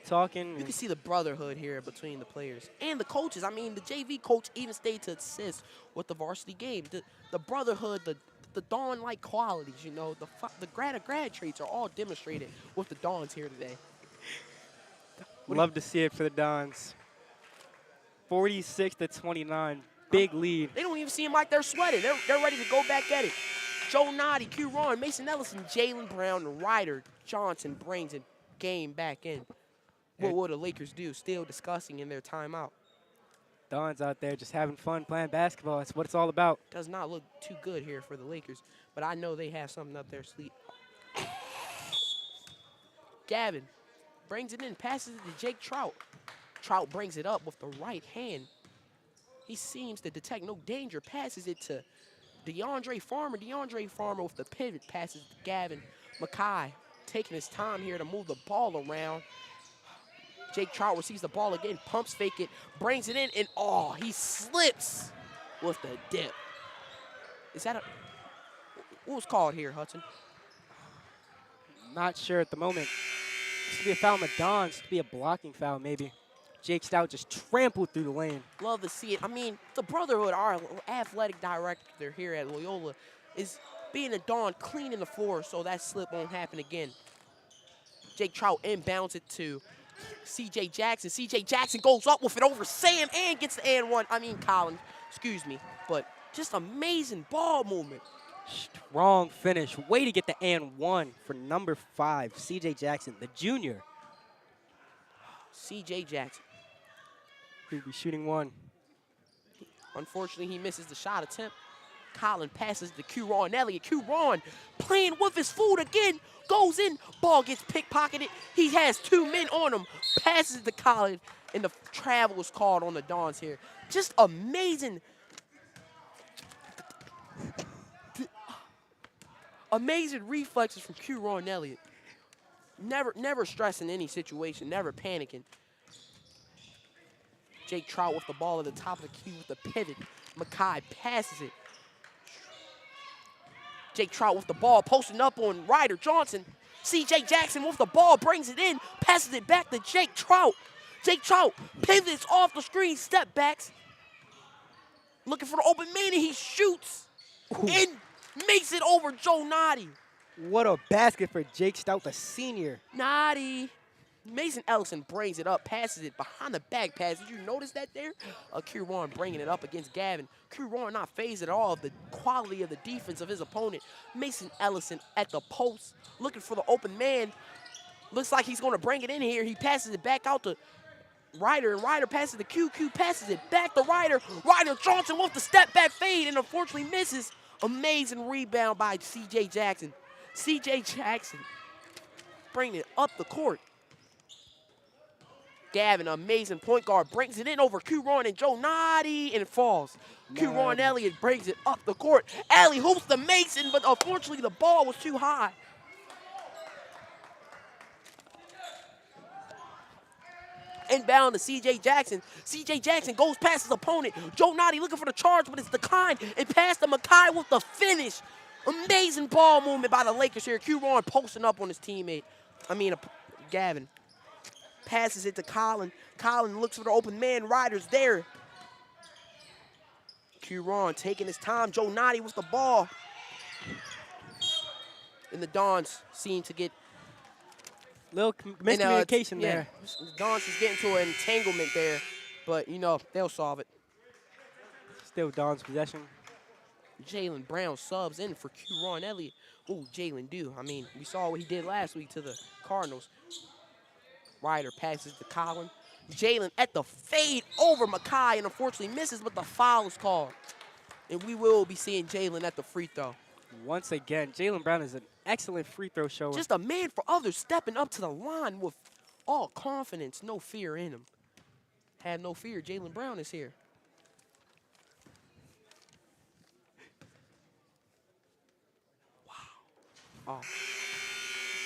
talking. You can see the brotherhood here between the players and the coaches. The JV coach even stayed to assist with the varsity game. The brotherhood, the Dawn-like qualities, the grad traits are all demonstrated with the Dons here today. Love to see it for the Dons. 46-29, big lead. They don't even seem like they're sweating. They're ready to go back at it. Joe Noddy, Karan, Mason Ellison, Jaylen Brown, and Ryder Johnson brings the game back in. What will the Lakers do? Still discussing in their timeout. Dons out there just having fun playing basketball. That's what it's all about. Does not look too good here for the Lakers, but I know they have something up their sleeve. Gavin brings it in, passes it to Jake Trout. Trout brings it up with the right hand. He seems to detect no danger, passes it to DeAndre Farmer. DeAndre Farmer with the pivot passes to Gavin. Makai taking his time here to move the ball around. Jake Trout receives the ball again, pumps fake it, brings it in, and he slips with the dip. Is that what was called here, Hudson? Not sure at the moment. This could be a foul on the Dons. This could be a blocking foul, maybe. Jake Stout just trampled through the lane. Love to see it. The brotherhood, our athletic director here at Loyola, is being a Don, cleaning the floor so that slip won't happen again. Jake Trout inbounds it to C.J. Jackson. C.J. Jackson goes up with it over Sam and gets the and 1. Collins, excuse me. But just amazing ball movement. Strong finish. Way to get the and 1 for number 5, C.J. Jackson, the junior. C.J. Jackson. He'll be shooting one. Unfortunately, he misses the shot attempt. Colin passes to Q-Ron Elliott. Q-Ron playing with his food again. Goes in. Ball gets pickpocketed. He has 2 men on him. Passes it to Colin. And the travel is called on the Dons here. Just amazing. Amazing reflexes from Q-Ron Elliott. Never stressing any situation. Never panicking. Jake Trout with the ball at the top of the key with the pivot. Makai passes it. Jake Trout with the ball, posting up on Ryder Johnson. C.J. Jackson with the ball, brings it in, passes it back to Jake Trout. Jake Trout pivots off the screen, step backs. Looking for the open man, and he shoots. And makes it over Joe Noddy. What a basket for Jake Stout, the senior. Noddy. Mason Ellison brings it up, passes it behind the back pass. Did you notice that there? Q-Ron bringing it up against Gavin. Q-Ron not phased at all of the quality of the defense of his opponent. Mason Ellison at the post, looking for the open man. Looks like he's going to bring it in here. He passes it back out to Ryder, and Ryder passes to Q. Q passes it back to Ryder. Ryder Johnson with the step back fade and unfortunately misses. Amazing rebound by C.J. Jackson. C.J. Jackson bringing it up the court. Gavin, amazing point guard, brings it in over Q-Ron and Joe Noddy, and it falls. Q-Ron Elliott brings it up the court. Alley hoops to Mason, but unfortunately the ball was too high. Inbound to C.J. Jackson. C.J. Jackson goes past his opponent. Joe Noddy looking for the charge, but it's declined. And past to Makai with the finish. Amazing ball movement by the Lakers here. Q-Ron posting up on his teammate. Gavin. Passes it to Colin. Colin looks for the open man. Ryder's there. Q-Ron taking his time. Joe Noddy with the ball. And the Dons seem to get Little miscommunication there. The Dons is getting to an entanglement there. But, they'll solve it. Still Don's possession. Jalen Brown subs in for Q-Ron Elliott. Ooh, Jalen do. We saw what he did last week to the Cardinals. Ryder passes to Colin. Jalen at the fade over Makai and unfortunately misses, but the foul is called. And we will be seeing Jalen at the free throw. Once again, Jalen Brown is an excellent free throw shower. Just a man for others, stepping up to the line with all confidence, no fear in him. Have no fear, Jalen Brown is here. Wow. Oh.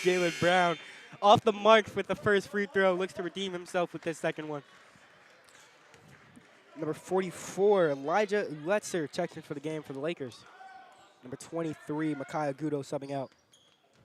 Jalen Brown off the mark with the first free throw. Looks to redeem himself with this second one. Number 44, Elijah Letzer checks in for the game for the Lakers. Number 23, Makai Agudo subbing out.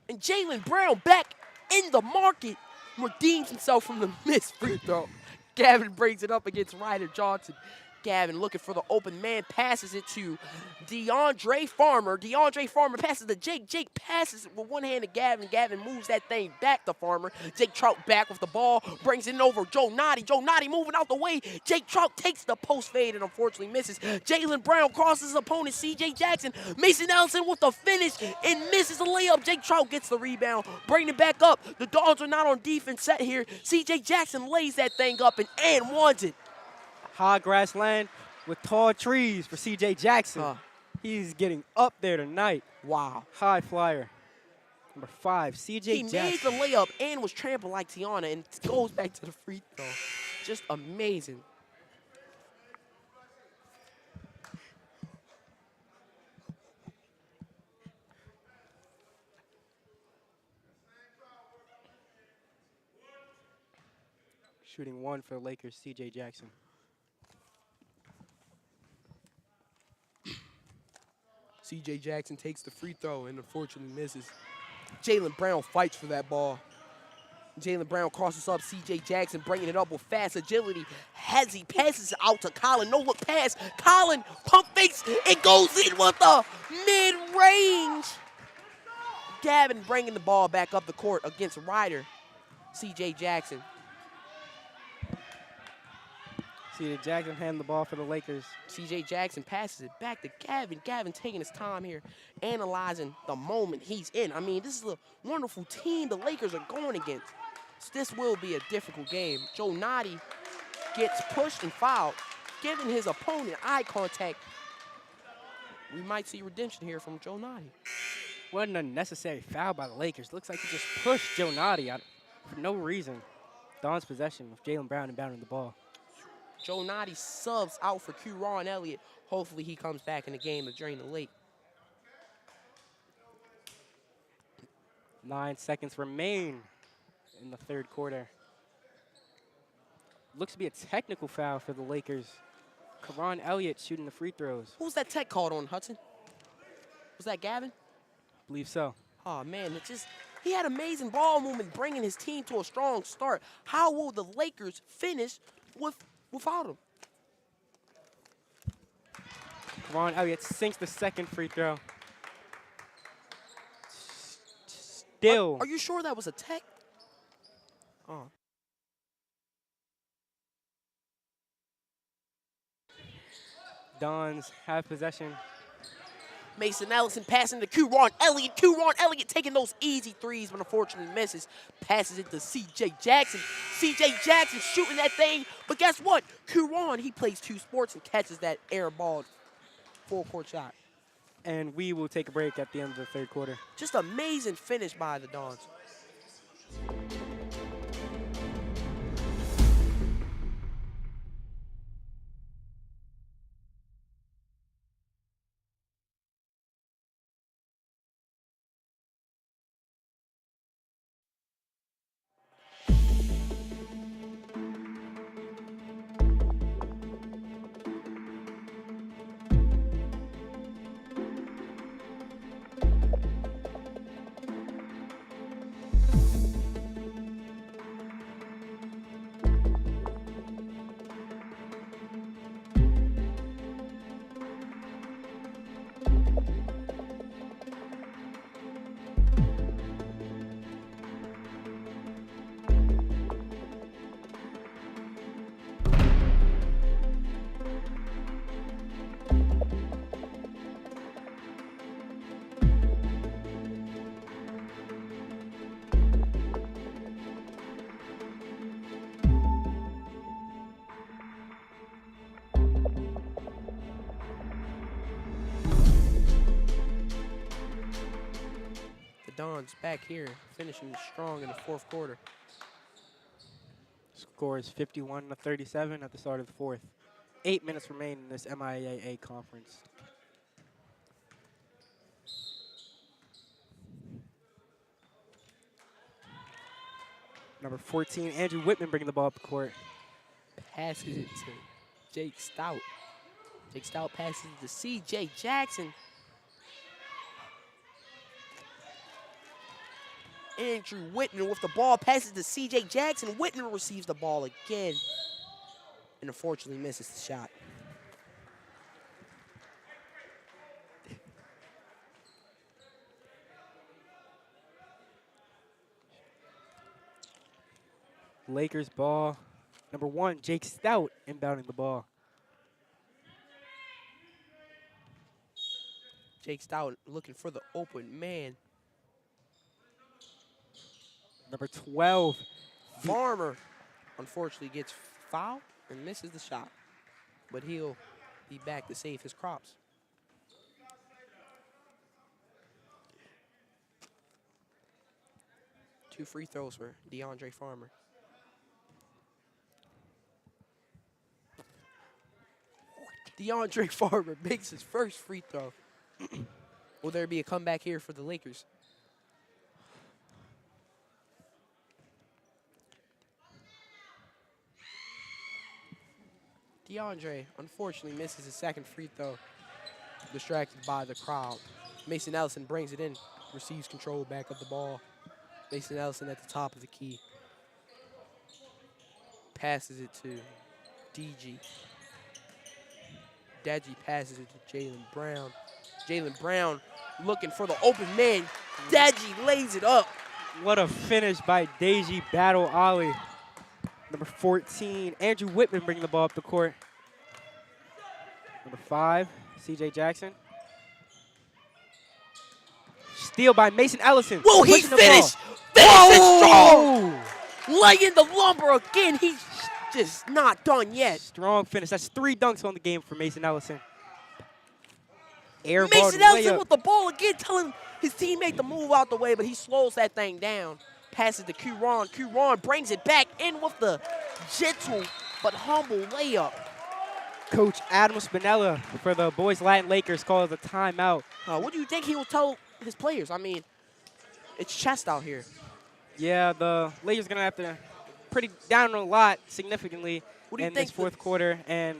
And Jalen Brown back in the market. Redeems himself from the missed free throw. Gavin brings it up against Ryder Johnson. Gavin looking for the open man, passes it to DeAndre Farmer. DeAndre Farmer passes to Jake. Jake passes it with one hand to Gavin. Gavin moves that thing back to Farmer. Jake Trout back with the ball, brings it over Joe Noddy. Joe Noddy moving out the way. Jake Trout takes the post fade and unfortunately misses. Jalen Brown crosses his opponent, C.J. Jackson. Mason Ellison with the finish and misses the layup. Jake Trout gets the rebound, bringing it back up. The Dons are not on defense set here. C.J. Jackson lays that thing up and wants it. High grassland with tall trees for C.J. Jackson. He's getting up there tonight. Wow. High flyer. Number 5, C.J. Jackson. He made the layup and was trampled like Tiana and goes back to the free throw. Just amazing. Shooting one for the Lakers, C.J. Jackson. C.J. Jackson takes the free throw and unfortunately misses. Jalen Brown fights for that ball. Jalen Brown crosses up C.J. Jackson, bringing it up with fast agility. As he passes it out to Colin, no look pass. Colin pump fakes, it goes in with the mid-range. Gavin bringing the ball back up the court against Ryder. C.J. Jackson. C.J. Jackson handing the ball for the Lakers. C.J. Jackson passes it back to Gavin. Gavin taking his time here, analyzing the moment he's in. This is a wonderful team the Lakers are going against. So this will be a difficult game. Joe Noddy gets pushed and fouled, giving his opponent eye contact. We might see redemption here from Joe Noddy. What an unnecessary foul by the Lakers. Looks like he just pushed Joe Noddy out for no reason. Don's possession with Jaylen Brown inbounding the ball. Joe Noddy subs out for Q-Ron Elliott. Hopefully he comes back in the game to drain the lake. 9 seconds remain in the third quarter. Looks to be a technical foul for the Lakers. Q-Ron Elliott shooting the free throws. Who's that tech called on, Hudson? Was that Gavin? Believe so. Oh, man, he had amazing ball movement, bringing his team to a strong start. How will the Lakers finish without him? Q-Ron Elliott sinks the second free throw. Still. Are you sure that was a tech? Oh. Dons have possession. Mason Ellison passing to Q-Ron Elliott. Q-Ron Elliott taking those easy threes, but unfortunately misses. Passes it to C.J. Jackson. C.J. Jackson shooting that thing, but guess what? Q-Ron, he plays two sports and catches that air ball full court shot. And we will take a break at the end of the third quarter. Just amazing finish by the Dons. Dons back here, finishing strong in the fourth quarter. Score is 51-37 at the start of the fourth. 8 minutes remain in this MIAA conference. Number 14, Andrew Whitman bringing the ball up the court. Passes it to Jake Stout. Jake Stout passes it to C.J. Jackson. Andrew Whitman with the ball, passes to C.J. Jackson. Whitman receives the ball again and unfortunately misses the shot. Lakers ball. Number 1, Jake Stout inbounding the ball. Jake Stout looking for the open man. Number 12. Farmer, unfortunately, gets fouled and misses the shot. But he'll be back to save his crops. Two free throws for DeAndre Farmer. DeAndre Farmer makes his first free throw. Will there be a comeback here for the Lakers? DeAndre, unfortunately, misses his second free throw, distracted by the crowd. Mason Ellison brings it in, receives control back of the ball. Mason Ellison at the top of the key. Passes it to DG. Deji passes it to Jaylen Brown. Jaylen Brown looking for the open man. Deji lays it up. What a finish by Deji Battle Ali. Number 14, Andrew Whitman bringing the ball up the court. Number 5, C.J. Jackson. Steal by Mason Ellison. Whoa, he pushing the finished! ball. Finishing strong! Whoa! Laying the lumber again. He just not done yet. Strong finish. That's 3 dunks on the game for Mason Ellison. Airball Mason Ellison layup. with the ball again, telling his teammate to move out the way, but he slows that thing down. Passes to Q-Ron. Q-Ron brings it back in with the gentle but humble layup. Coach Adam Spinella for the boys Latin Lakers calls a timeout. What do you think he will tell his players? I mean, it's chest out here. Yeah, the Lakers are going to have to pretty down a lot significantly What do you in think this fourth quarter. And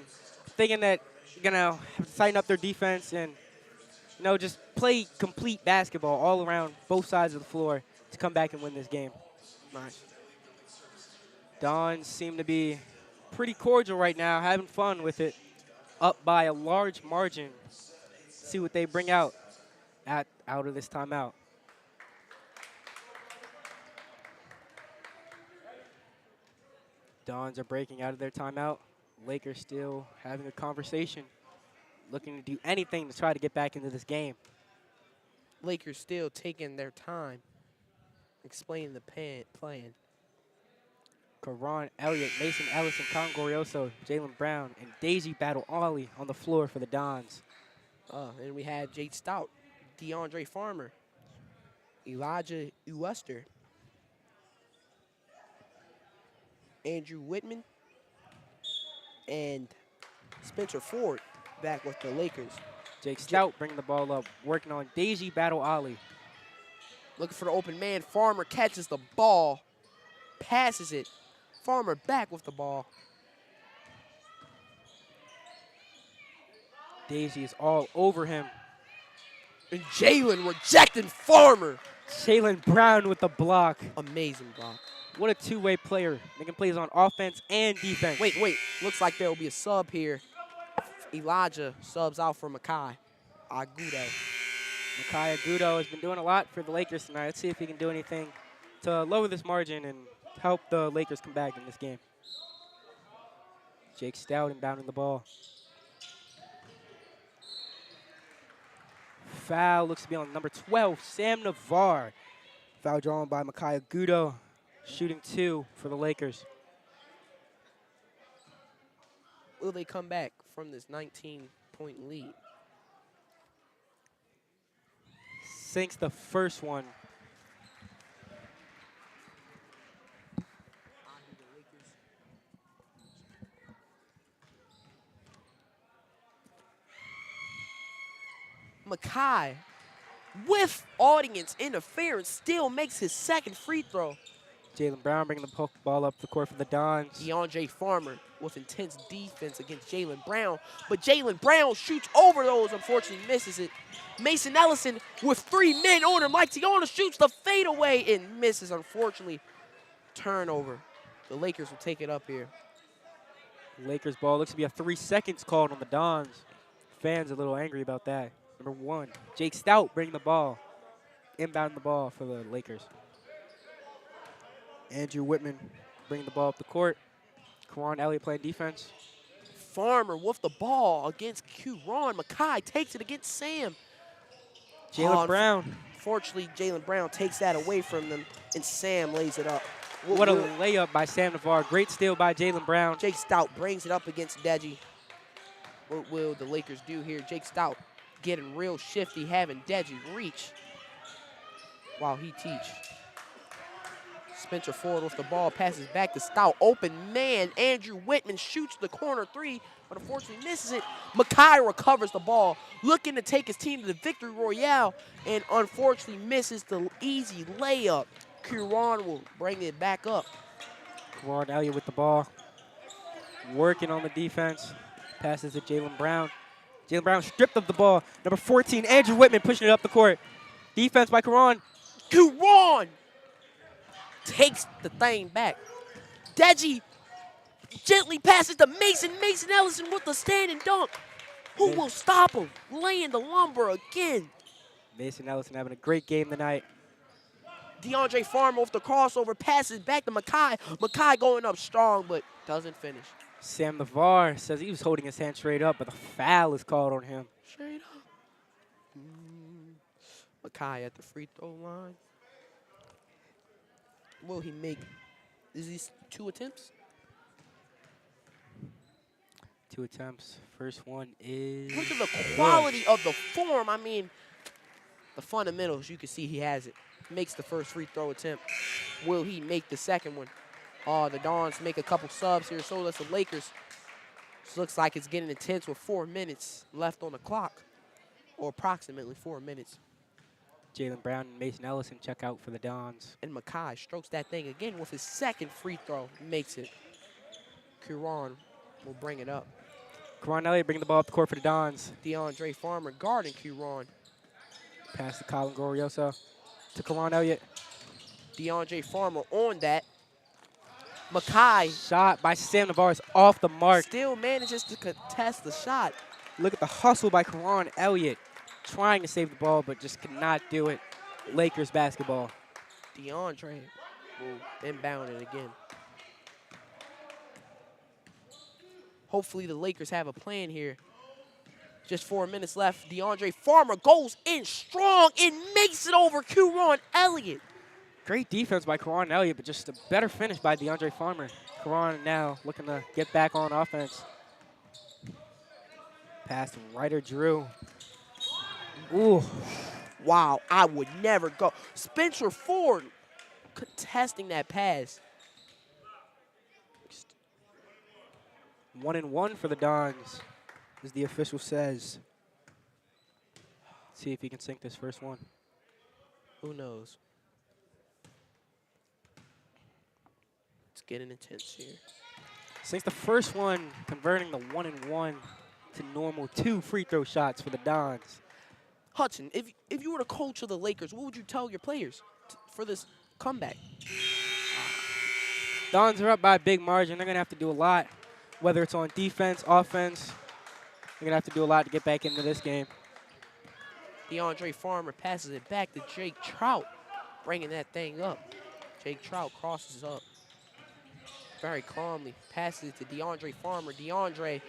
thinking that you're going to have to tighten up their defense and, you know, just play complete basketball all around both sides of the floor to come back and win this game. Nice. Dons seem to be pretty cordial right now, having fun with it, up by a large margin. See what they bring out of this timeout. Dons are breaking out of their timeout. Lakers still having a conversation, looking to do anything to try to get back into this game. Lakers still taking their time explaining the plan. Karan Elliott, Mason Ellison, Con Glorioso, Jalen Brown, and Daisy battle Ollie on the floor for the Dons. And we had Jake Stout, DeAndre Farmer, Elijah Uwester, Andrew Whitman, and Spencer Ford back with the Lakers. Jake Stout bringing the ball up, working on Daisy battle Ollie. Looking for the open man. Farmer catches the ball, passes it. Farmer back with the ball. Daisy is all over him. And Jalen rejecting Farmer. Jalen Brown with the block. Amazing block. What a two-way player, making plays on offense and defense. Wait. Looks like there will be a sub here. Elijah subs out for Makai Agudo. Makai Agudo has been doing a lot for the Lakers tonight. Let's see if he can do anything to lower this margin and help the Lakers come back in this game. Jake Stout inbounding the ball. Foul looks to be on number 12, Sam Navarre. Foul drawn by Makai Agudo, shooting 2 for the Lakers. Will they come back from this 19-point lead? Sinks the first one. Makai, with audience interference, still makes his second free throw. Jalen Brown bringing the ball up the court for the Dons. DeAndre Farmer with intense defense against Jalen Brown, but Jalen Brown shoots over those, unfortunately misses it. Mason Ellison with 3 men on him. Like Tiana shoots the fadeaway and misses, unfortunately. Turnover. The Lakers will take it up here. Lakers ball looks to be a 3 seconds called on the Dons. Fans a little angry about that. Number 1, Jake Stout bringing the ball, inbounding the ball for the Lakers. Andrew Whitman bringing the ball up the court. Karan Elliott playing defense. Farmer with the ball against Q-Ron. Makai takes it against Sam. Jalen Brown. Fortunately, Jalen Brown takes that away from them, and Sam lays it up. What a layup by Sam Navarre. Great steal by Jalen Brown. Jake Stout brings it up against Deji. What will the Lakers do here? Jake Stout getting real shifty, having Deji reach while he teach. Spencer Ford with the ball, passes back to Stout. Open man, Andrew Whitman shoots the corner 3, but unfortunately misses it. Makai recovers the ball, looking to take his team to the victory royale, and unfortunately misses the easy layup. Q-Ron will bring it back up. Karan Elliott with the ball, working on the defense. Passes to Jalen Brown. Jalen Brown stripped of the ball. Number 14, Andrew Whitman pushing it up the court. Defense by Karan. Q-Ron takes the thing back. Deji gently passes to Mason. Mason Ellison with the standing dunk. Who will stop him? Laying the lumber again. Mason Ellison having a great game tonight. DeAndre Farmer with the crossover, passes back to Makai. Makai going up strong, but doesn't finish. Sam Navarre says he was holding his hand straight up, but the foul is called on him. Straight up. Makai at the free throw line. Will he make, is these 2 attempts? 2 attempts. First one is Look at the good. quality of the form. I mean, the fundamentals, you can see he has it. Makes the first free throw attempt. Will he make the second one? Oh, the Dons make a couple subs here. So does the Lakers. This looks like it's getting intense with 4 minutes left on the clock, or approximately 4 minutes. Jalen Brown and Mason Ellison check out for the Dons. And Makai strokes that thing again with his second free throw. Makes it. Kuron will bring it up. Karan Elliott bringing the ball up the court for the Dons. DeAndre Farmer guarding Kuron. Pass to Colin Glorioso to Karan Elliott. DeAndre Farmer on that. Makai Shot by Sam Navarre off the mark. still manages to contest the shot. Look at the hustle by Karan Elliott. Trying to save the ball, but just cannot do it. Lakers basketball. DeAndre will inbound it again. Hopefully the Lakers have a plan here. Just 4 minutes left. DeAndre Farmer goes in strong and makes it over Kuron Elliott. Great defense by Karan Elliott, but just a better finish by DeAndre Farmer. Karan now looking to get back on offense. Pass to Ryder Drew. Ooh. Wow, I would never go. Spencer Ford contesting that pass. 1-1 for the Dons, as the official says. See if he can sink this first one. Who knows? It's getting intense here. Sinks the first one, converting the 1-1 to normal 2 free throw shots for the Dons. Hudson, if you were the coach of the Lakers, what would you tell your players for this comeback? Dons are up by a big margin. They're going to have to do a lot, whether it's on defense, offense. They're going to have to do a lot to get back into this game. DeAndre Farmer passes it back to Jake Trout, bringing that thing up. Jake Trout crosses up very calmly, passes it to DeAndre Farmer. DeAndre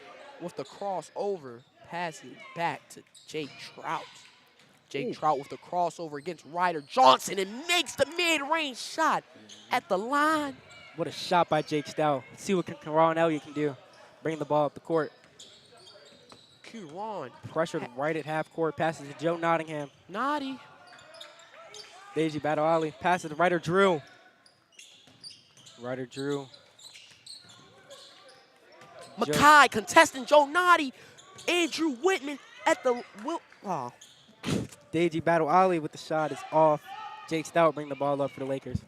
with the crossover, passes it back to Jake Trout. Jake Trout with the crossover against Ryder Johnson and makes the mid-range shot at the line. What a shot by Jake Stout. Let's see what Karan Elliott can do. Bring the ball up the court. Kuron. Pressured right at half court. Passes to Joe Nottingham. Naughty. Deji Battle Ali. Passes to Ryder Drew. Ryder Drew. Makai contesting Joe Naughty. Andrew Whitman at the oh. Deji Battle Ali with the shot is off. Jake Stout bring the ball up for the Lakers.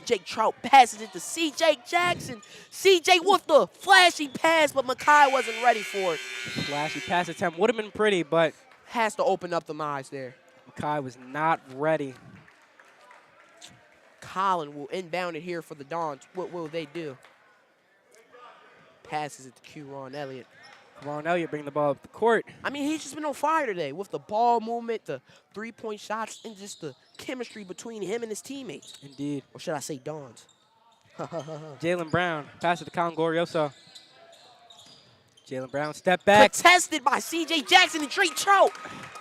Jake Trout passes it to C.J. Jackson. C.J. with the flashy pass, but Makai wasn't ready for it. Flashy pass attempt would have been pretty, but has to open up the eyes there. Makai was not ready. Colin will inbound it here for the Dons. What will they do? Passes it to Kuron Elliott. Karan Elliott bring the ball up the court. I mean, he's just been on fire today with the ball movement, the three-point shots, and just the chemistry between him and his teammates. Indeed. Or should I say Dons? Jalen Brown, pass it to Colin Glorioso. Jalen Brown, step back. Contested by C.J. Jackson and Drake Trout.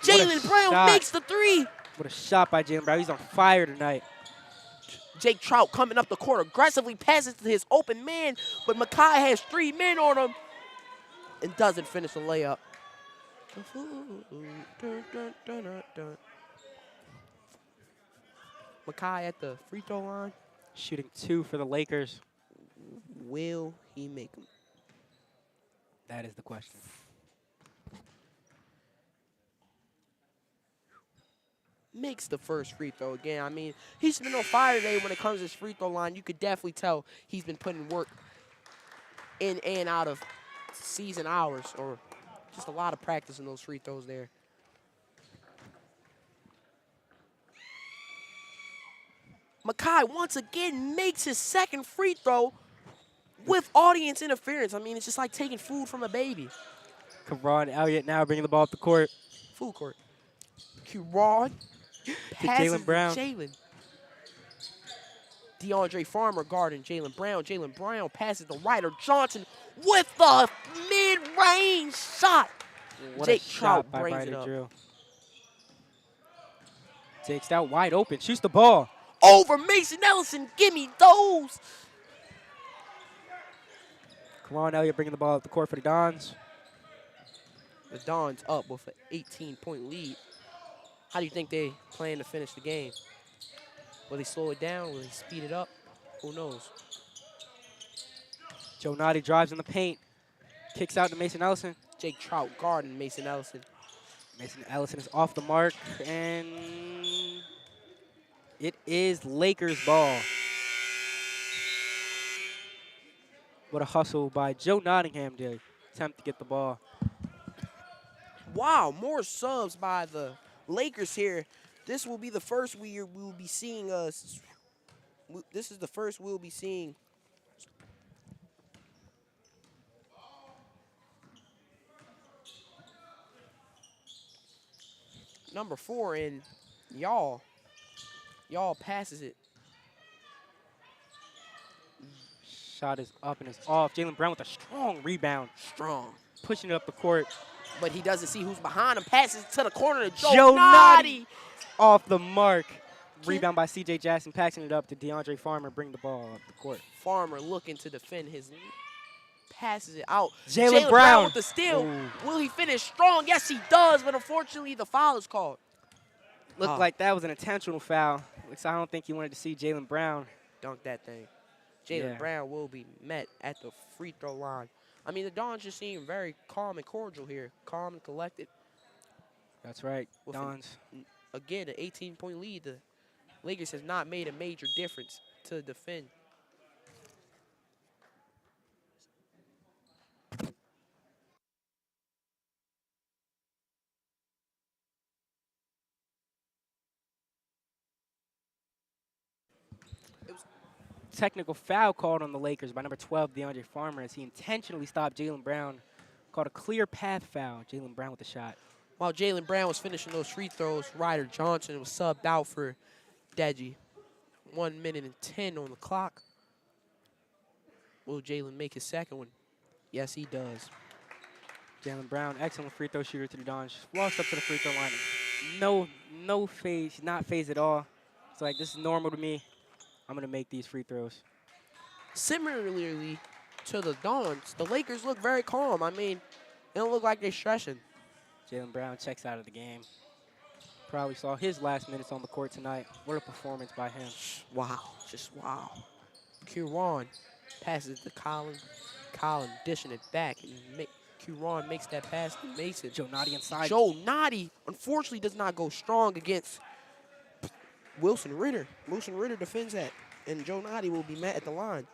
Jalen Brown shot. makes the three. What a shot by Jalen Brown. He's on fire tonight. Jake Trout coming up the court aggressively, passes to his open man, but Makai has 3 men on him and doesn't finish the layup. Makai at the free throw line. Shooting 2 for the Lakers. Will he make them? That is the question. Makes the first free throw again. I mean, he's been on fire today when it comes to his free throw line. You could definitely tell he's been putting work in and out of season hours, or just a lot of practice in those free throws there. Makai once again makes his second free throw with audience interference. I mean, it's just like taking food from a baby. Karan Elliott now bringing the ball up the court. Food court. Kuron passes Jalen Brown. Jalen. DeAndre Farmer guarding Jalen Brown. Jalen Brown passes to Ryder Johnson with the mid-range shot. What Jake a shot Trout by brings Ryder it up. Drew. Takes out wide open, shoots the ball. Over Mason Ellison, give me those. Karan Elliott bringing the ball up the court for the Dons. The Dons up with an 18-point lead. How do you think they plan to finish the game? Will they slow it down? Will they speed it up? Who knows? Joe Noddy drives in the paint. Kicks out to Mason Ellison. Jake Trout guarding Mason Ellison. Mason Ellison is off the mark, and it is Lakers ball. What a hustle by Joe Nottingham to attempt to get the ball. Wow, more subs by the Lakers here. This will be the first we will be seeing us. This is the first we'll be seeing. Number 4 in y'all. Y'all passes it. Shot is up and it's off. Jaylen Brown with a strong rebound. Strong. Pushing it up the court. But he doesn't see who's behind him. Passes to the corner to Joe Noddy. Off the mark. Rebound by C.J. Jackson, passing it up to DeAndre Farmer, bring the ball up the court. Farmer looking to defend his lead. Passes it out. Jaylen Brown with the steal. Ooh. Will he finish strong? Yes, he does, but unfortunately the foul is called. Looked like that was an intentional foul. I don't think he wanted to see Jaylen Brown Dunk that thing. Jaylen Brown will be met at the free throw line. I mean, the Dons just seem very calm and cordial here. Calm and collected. That's right, With Dons. Again, an 18-point lead. The Lakers has not made a major difference to defend. Technical foul called on the Lakers by number 12, DeAndre Farmer, as he intentionally stopped Jaylen Brown. Called a clear path foul. Jaylen Brown with the shot. While Jaylen Brown was finishing those free throws, Ryder Johnson was subbed out for Deji. 1 minute and 10 on the clock. Will Jaylen make his second one? Yes, he does. Jaylen Brown, excellent free throw shooter to the Dons. Lost up to the free throw line. No phase, not phased at all. It's like, this is normal to me. I'm going to make these free throws. Similarly to the Dons, the Lakers look very calm. I mean, they don't look like they're stressing. Jaylen Brown checks out of the game. Probably saw his last minutes on the court tonight. What a performance by him. Wow, just wow. Kuron passes to Colin. Colin dishing it back. And Kuron makes that pass to Mason. Joe Noddy inside. Joe Noddy, unfortunately, does not go strong against Wilson Ritter. Wilson Ritter defends that, and Joe Noddy will be met at the line.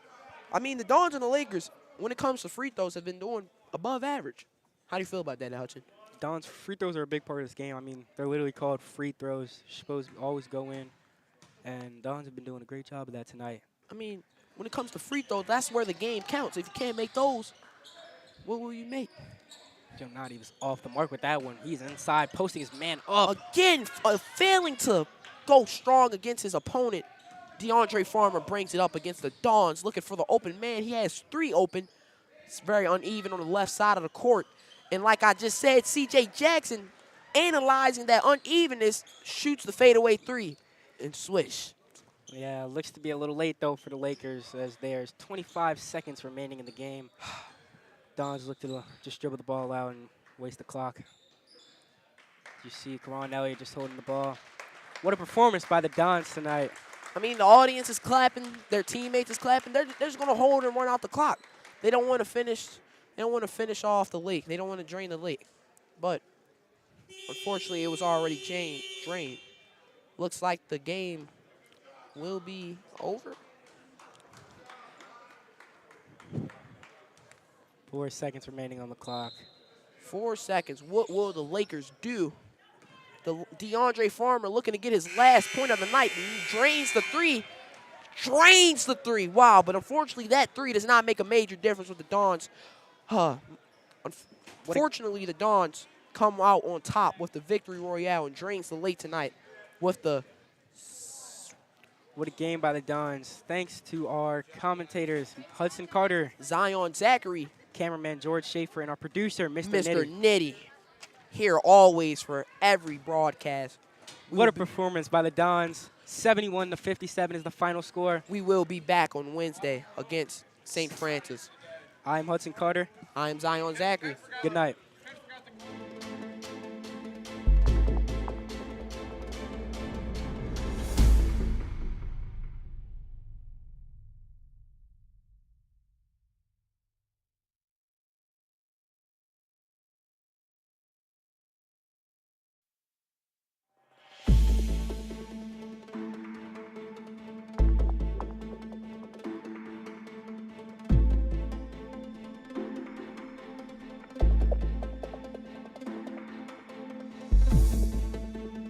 I mean, the Dons and the Lakers, when it comes to free throws, have been doing above average. How do you feel about that, Hutchin? Dons free throws are a big part of this game. I mean, they're literally called free throws. You're supposed to always go in, and Dons have been doing a great job of that tonight. I mean, when it comes to free throws, that's where the game counts. If you can't make those, what will you make? Joe Noddy was off the mark with that one. He's inside, posting his man up. Again, failing to go strong against his opponent. DeAndre Farmer brings it up against the Dons, looking for the open man. He has 3 open. It's very uneven on the left side of the court. And like I just said, C.J. Jackson, analyzing that unevenness, shoots the fadeaway 3 and swish. Yeah, looks to be a little late, though, for the Lakers, as there's 25 seconds remaining in the game. Dons look to just dribble the ball out and waste the clock. You see Karan Elliott just holding the ball. What a performance by the Dons tonight. I mean, the audience is clapping. Their teammates is clapping. They're just going to hold and run out the clock. They don't want to finish. They don't want to finish off the lake. They don't want to drain the lake. But unfortunately, it was already drained. Looks like the game will be over. 4 seconds remaining on the clock. 4 seconds. What will the Lakers do? The DeAndre Farmer looking to get his last point of the night. Drains the 3. Drains the 3. Wow, but unfortunately that 3 does not make a major difference with the Dons. Unfortunately, the Dons come out on top with the victory royale and drains the late tonight with the... What a game by the Dons. Thanks to our commentators, Hudson Carter, Zion Zachary, cameraman George Schaefer, and our producer, Mr. Nitty. Here always for every broadcast. What a performance by the Dons. 71-57 is the final score. We will be back on Wednesday against St. Francis. I'm Hudson Carter. I'm Zion Zachary. Good night.